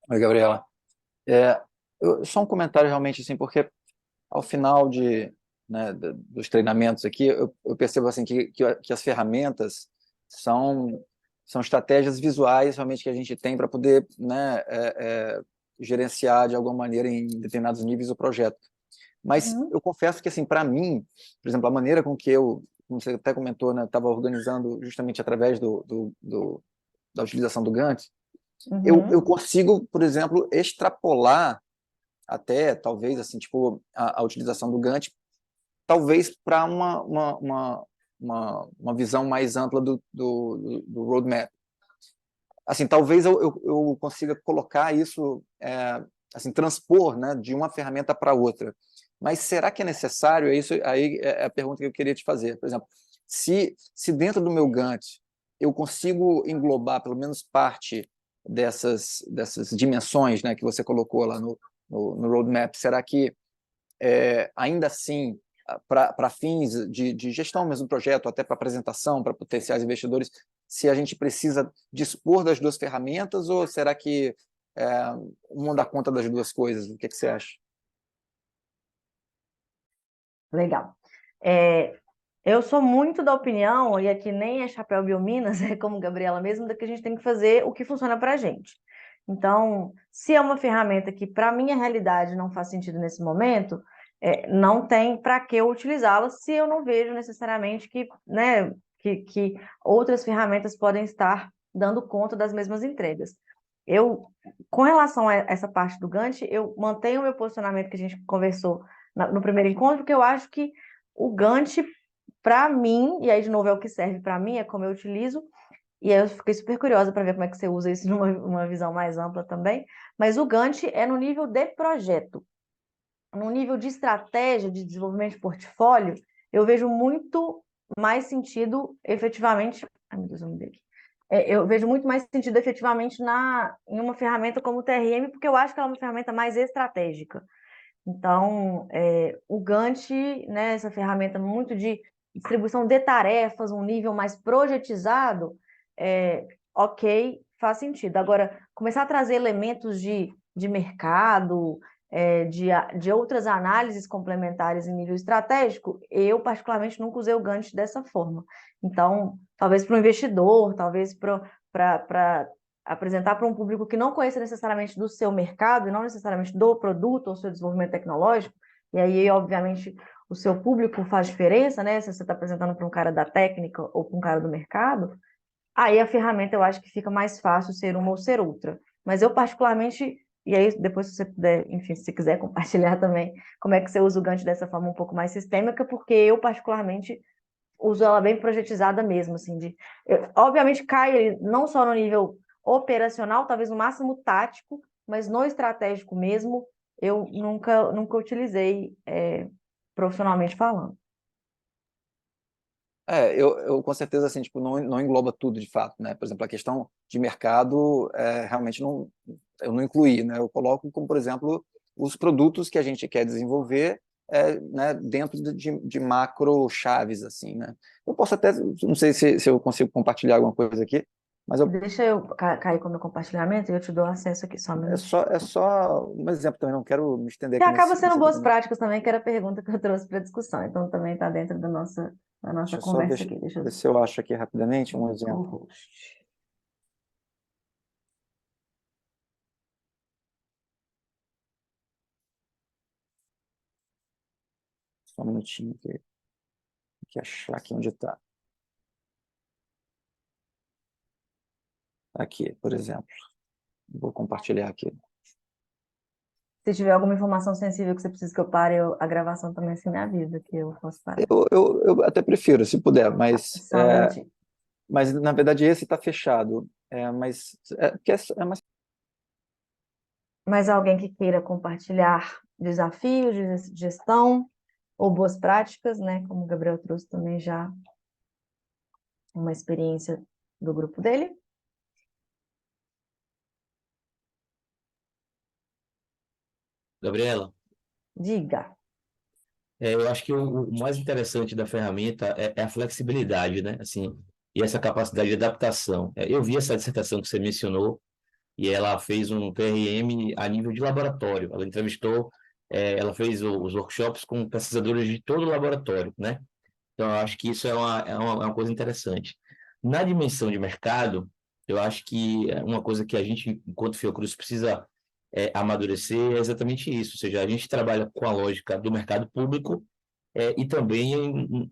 Oi, Gabriela. Só um comentário realmente, assim, porque ao final dos treinamentos aqui, eu percebo assim, que as ferramentas são estratégias visuais realmente que a gente tem para poder, né, gerenciar de alguma maneira em determinados níveis o projeto. Mas eu confesso que, assim, para mim, por exemplo, a maneira com que como você até comentou, né, estava organizando justamente através da utilização do Gantt, eu consigo, por exemplo, extrapolar até, talvez, assim, tipo, a utilização do Gantt, talvez para uma visão mais ampla do roadmap. Assim, talvez eu consiga colocar isso, assim, transpor, né, de uma ferramenta para outra. Mas será que é necessário? Isso aí é a pergunta que eu queria te fazer. Por exemplo, se dentro do meu Gantt eu consigo englobar pelo menos parte dessas dimensões, né, que você colocou lá no roadmap, será que ainda assim, para fins de gestão mesmo do projeto, até para apresentação, para potenciais investidores, se a gente precisa dispor das duas ferramentas ou será que uma dá conta das duas coisas? O que você acha? Legal. Eu sou muito da opinião, e aqui nem é chapéu Biominas, é como Gabriela mesmo, que a gente tem que fazer o que funciona para a gente. Então, se é uma ferramenta que para a minha realidade não faz sentido nesse momento, não tem para que eu utilizá-la se eu não vejo necessariamente que, né, que outras ferramentas podem estar dando conta das mesmas entregas. Com relação a essa parte do Gantt, eu mantenho o meu posicionamento que a gente conversou no primeiro encontro, porque eu acho que o Gantt para mim, e aí de novo é o que serve para mim, é como eu utilizo, e aí eu fiquei super curiosa para ver como é que você usa isso numa visão mais ampla também, mas o Gantt é no nível de projeto. No nível de estratégia de desenvolvimento de portfólio, eu vejo muito mais sentido efetivamente. Ai, meu Deus, eu mudei aqui. Eu vejo muito mais sentido efetivamente em uma ferramenta como o TRM, porque eu acho que ela é uma ferramenta mais estratégica. Então, o Gantt, né, essa ferramenta muito de distribuição de tarefas, um nível mais projetizado, ok, faz sentido. Agora, começar a trazer elementos de mercado, de outras análises complementares em nível estratégico, eu particularmente nunca usei o Gantt dessa forma. Então, talvez para o investidor, talvez para apresentar para um público que não conheça necessariamente do seu mercado e não necessariamente do produto ou seu desenvolvimento tecnológico, e aí, obviamente, o seu público faz diferença, né? Se você está apresentando para um cara da técnica ou para um cara do mercado, aí a ferramenta eu acho que fica mais fácil ser uma ou ser outra. Mas eu particularmente, e aí depois se você puder, enfim, se você quiser compartilhar também como é que você usa o Gantt dessa forma um pouco mais sistêmica, porque eu particularmente uso ela bem projetizada mesmo, assim, obviamente cai não só no nível operacional, talvez no máximo tático, mas no estratégico mesmo, eu nunca utilizei profissionalmente falando. Eu com certeza assim, tipo, não engloba tudo de fato, né? Por exemplo, a questão de mercado realmente eu não incluí, né? Eu coloco como, por exemplo, os produtos que a gente quer desenvolver né, dentro de macro chaves, assim, né? Eu posso até, não sei se eu consigo compartilhar alguma coisa aqui, mas Deixa eu cair com o meu compartilhamento e eu te dou acesso aqui, só um minutinho. é só um exemplo também, não quero me estender Que aqui acaba sendo nesse boas documento. práticas também, que era a pergunta que eu trouxe para discussão, então também está dentro da nossa Deixa eu só conversa aqui. Deixa eu ver se eu acho aqui rapidamente um exemplo. co-host. Só um minutinho aqui. Tem que achar aqui onde está. Aqui, por exemplo. Vou compartilhar aqui. Se tiver alguma informação sensível que você precisa que eu pare a gravação também, assim me avisa que eu posso parar. Eu até prefiro, se puder, Só um minutinho. mas na verdade esse está fechado. Porque é mais. Mais alguém que queira compartilhar desafios de gestão ou boas práticas, né? Como o Gabriel trouxe também já uma experiência do grupo dele. Gabriela, Diga. eu acho que o mais interessante da ferramenta é a flexibilidade, né? Assim, e essa capacidade de adaptação. Eu vi essa dissertação que você mencionou e ela fez um TRM a nível de laboratório. Ela entrevistou, ela fez os workshops com pesquisadores de todo o laboratório, né? Então, eu acho que isso é uma coisa interessante. Na dimensão de mercado, eu acho que uma coisa que a gente, enquanto Fiocruz, precisa amadurecer é exatamente isso. Ou seja, a gente trabalha com a lógica do mercado público e também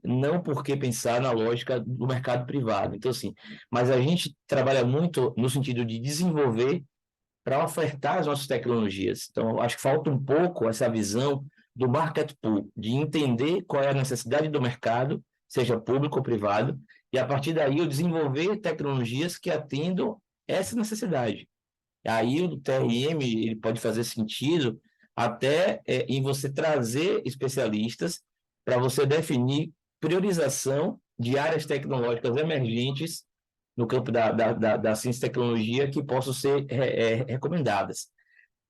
não por que pensar na lógica do mercado privado. Então, assim, mas a gente trabalha muito no sentido de desenvolver para ofertar as nossas tecnologias. Então, acho que falta um pouco essa visão do market pool, de entender qual é a necessidade do mercado, seja público ou privado, e a partir daí eu desenvolver tecnologias que atendam essa necessidade. Aí o TRM ele pode fazer sentido até em você trazer especialistas para você definir priorização de áreas tecnológicas emergentes no campo da ciência e tecnologia que possam ser recomendadas.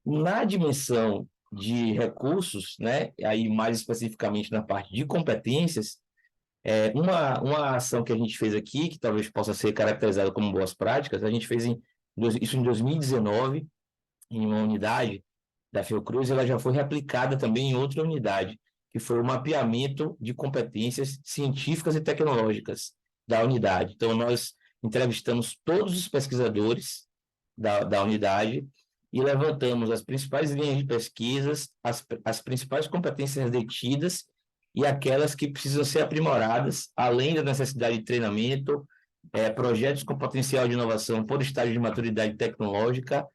Na dimensão de recursos, né, aí mais especificamente na parte de competências, uma ação que a gente fez aqui, que talvez possa ser caracterizada como boas práticas, a gente fez isso em 2019, em uma unidade da Fiocruz, ela já foi replicada também em outra unidade, que foi o mapeamento de competências científicas e tecnológicas da unidade. Então, nós entrevistamos todos os pesquisadores da unidade e levantamos as principais linhas de pesquisas, as principais competências detidas e aquelas que precisam ser aprimoradas, além da necessidade de treinamento, projetos com potencial de inovação por estágio de maturidade tecnológica,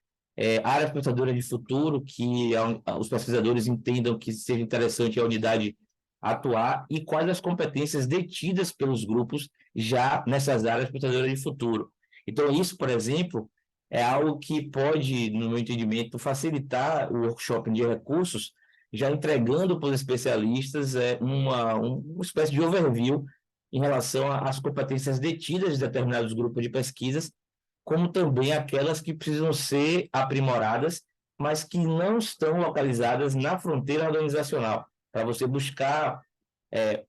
áreas pensadoras de futuro que os pesquisadores entendam que seja interessante a unidade atuar e quais as competências detidas pelos grupos já nessas áreas portadoras de futuro. Então, isso, por exemplo, é algo que pode, no meu entendimento, facilitar o workshop de recursos, já entregando para os especialistas uma espécie de overview em relação às competências detidas de determinados grupos de pesquisas, como também aquelas que precisam ser aprimoradas, mas que não estão localizadas na fronteira organizacional, para você buscar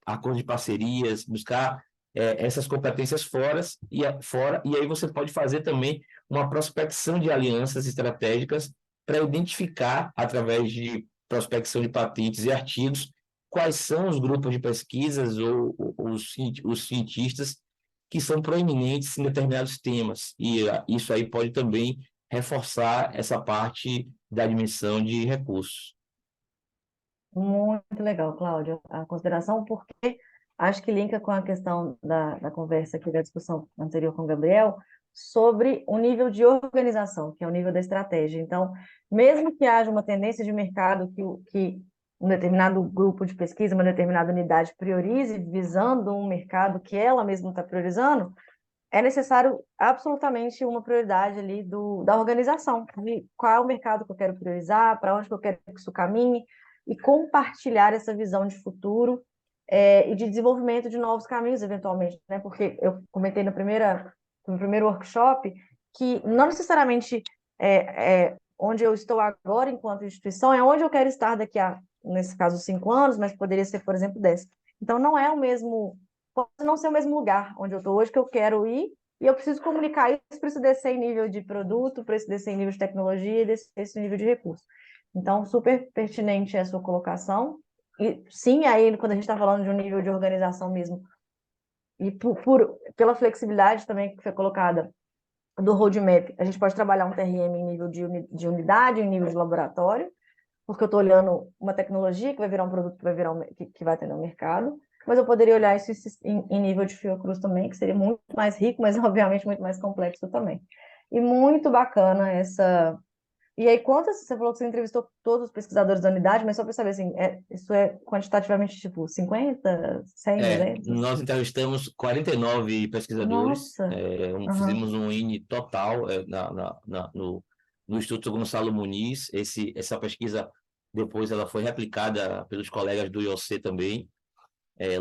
acordos de parcerias, buscar essas competências fora, e aí você pode fazer também uma prospecção de alianças estratégicas para identificar, através de prospecção de patentes e artigos, quais são os grupos de pesquisas ou os cientistas que são proeminentes em determinados temas. E isso aí pode também reforçar essa parte da dimensão de recursos. Muito legal, Cláudia, a consideração, porque acho que linka com a questão da conversa aqui, da discussão anterior com o Gabriel, sobre o nível de organização, que é o nível da estratégia. Então, mesmo que haja uma tendência de mercado que um determinado grupo de pesquisa, uma determinada unidade priorize, visando um mercado que ela mesma está priorizando, é necessário absolutamente uma prioridade ali da organização, de qual é o mercado que eu quero priorizar, para onde que eu quero que isso caminhe, e compartilhar essa visão de futuro e de desenvolvimento de novos caminhos, eventualmente, né? Porque eu comentei no primeiro workshop que não necessariamente onde eu estou agora enquanto instituição é onde eu quero estar daqui a, nesse caso, 5 anos, mas poderia ser, por exemplo, 10. Então, não é o mesmo, pode não ser o mesmo lugar onde eu estou hoje que eu quero ir, e eu preciso comunicar isso, preciso descer em nível de produto, preciso descer em nível de tecnologia e descer esse nível de recurso. Então, super pertinente a sua colocação. E sim, aí, quando a gente está falando de um nível de organização mesmo, e pela flexibilidade também que foi colocada do roadmap, a gente pode trabalhar um TRM em nível de unidade, em nível de laboratório, porque eu estou olhando uma tecnologia que vai virar um produto que vai ter no mercado, mas eu poderia olhar isso em nível de Fiocruz também, que seria muito mais rico, mas obviamente muito mais complexo também. E muito bacana essa. E aí, você falou que você entrevistou todos os pesquisadores da unidade, mas só para saber, assim, isso é quantitativamente, tipo, 50, 100, 200? Nós entrevistamos 49 pesquisadores, Nossa! Aham. fizemos um INE total no Instituto Gonçalo Muniz. Essa pesquisa, depois, ela foi replicada pelos colegas do IOC também,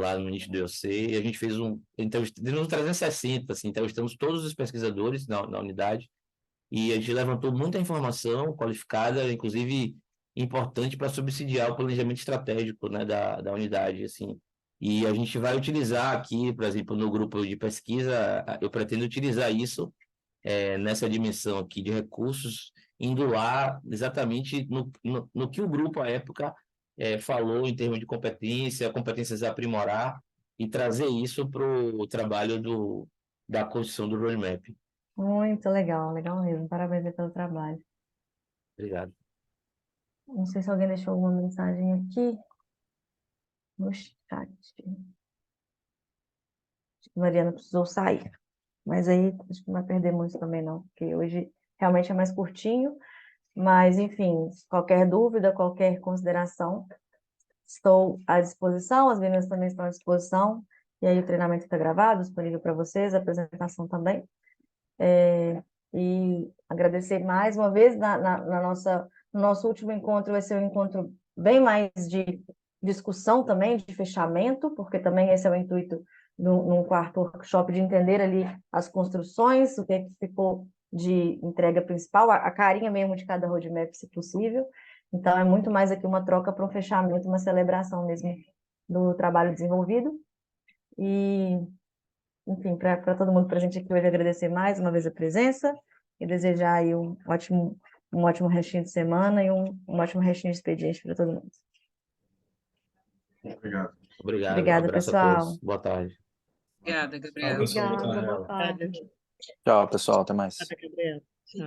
lá no início do IOC, e a gente fez entrevistamos 360, assim, entrevistamos todos os pesquisadores na unidade, e a gente levantou muita informação qualificada, inclusive importante para subsidiar o planejamento estratégico, né, da unidade, assim. E a gente vai utilizar aqui, por exemplo, no grupo de pesquisa, eu pretendo utilizar isso nessa dimensão aqui de recursos, indo lá exatamente no que o grupo, à época, falou em termos de competências a aprimorar, e trazer isso para o trabalho da construção do roadmap. Muito legal, legal mesmo. Parabéns aí pelo trabalho. Obrigado. Não sei se alguém deixou alguma mensagem aqui no chat. Acho que a Mariana precisou sair. Mas aí acho que não vai perder muito também, não, porque hoje realmente é mais curtinho. Mas, enfim, qualquer dúvida, qualquer consideração, estou à disposição, as meninas também estão à disposição. E aí o treinamento está gravado, disponível para vocês, a apresentação também. E agradecer mais uma vez no nosso último encontro, vai ser um encontro bem mais de discussão também, de fechamento, porque também esse é o intuito num quarto workshop, de entender ali as construções, o que é que ficou de entrega principal, a carinha mesmo de cada roadmap, se possível. Então, é muito mais aqui uma troca para um fechamento, uma celebração mesmo do trabalho desenvolvido. E enfim, para todo mundo presente aqui hoje, agradecer mais uma vez a presença e desejar aí um ótimo restinho de semana e um ótimo restinho de expediente para todo mundo. Obrigado. Obrigado, um Obrigada, abraço a pessoal. todos. Boa tarde. Obrigada, Gabriel. Obrigada, boa tarde. Tchau, pessoal. Até mais. Obrigada, Gabriel. Tchau.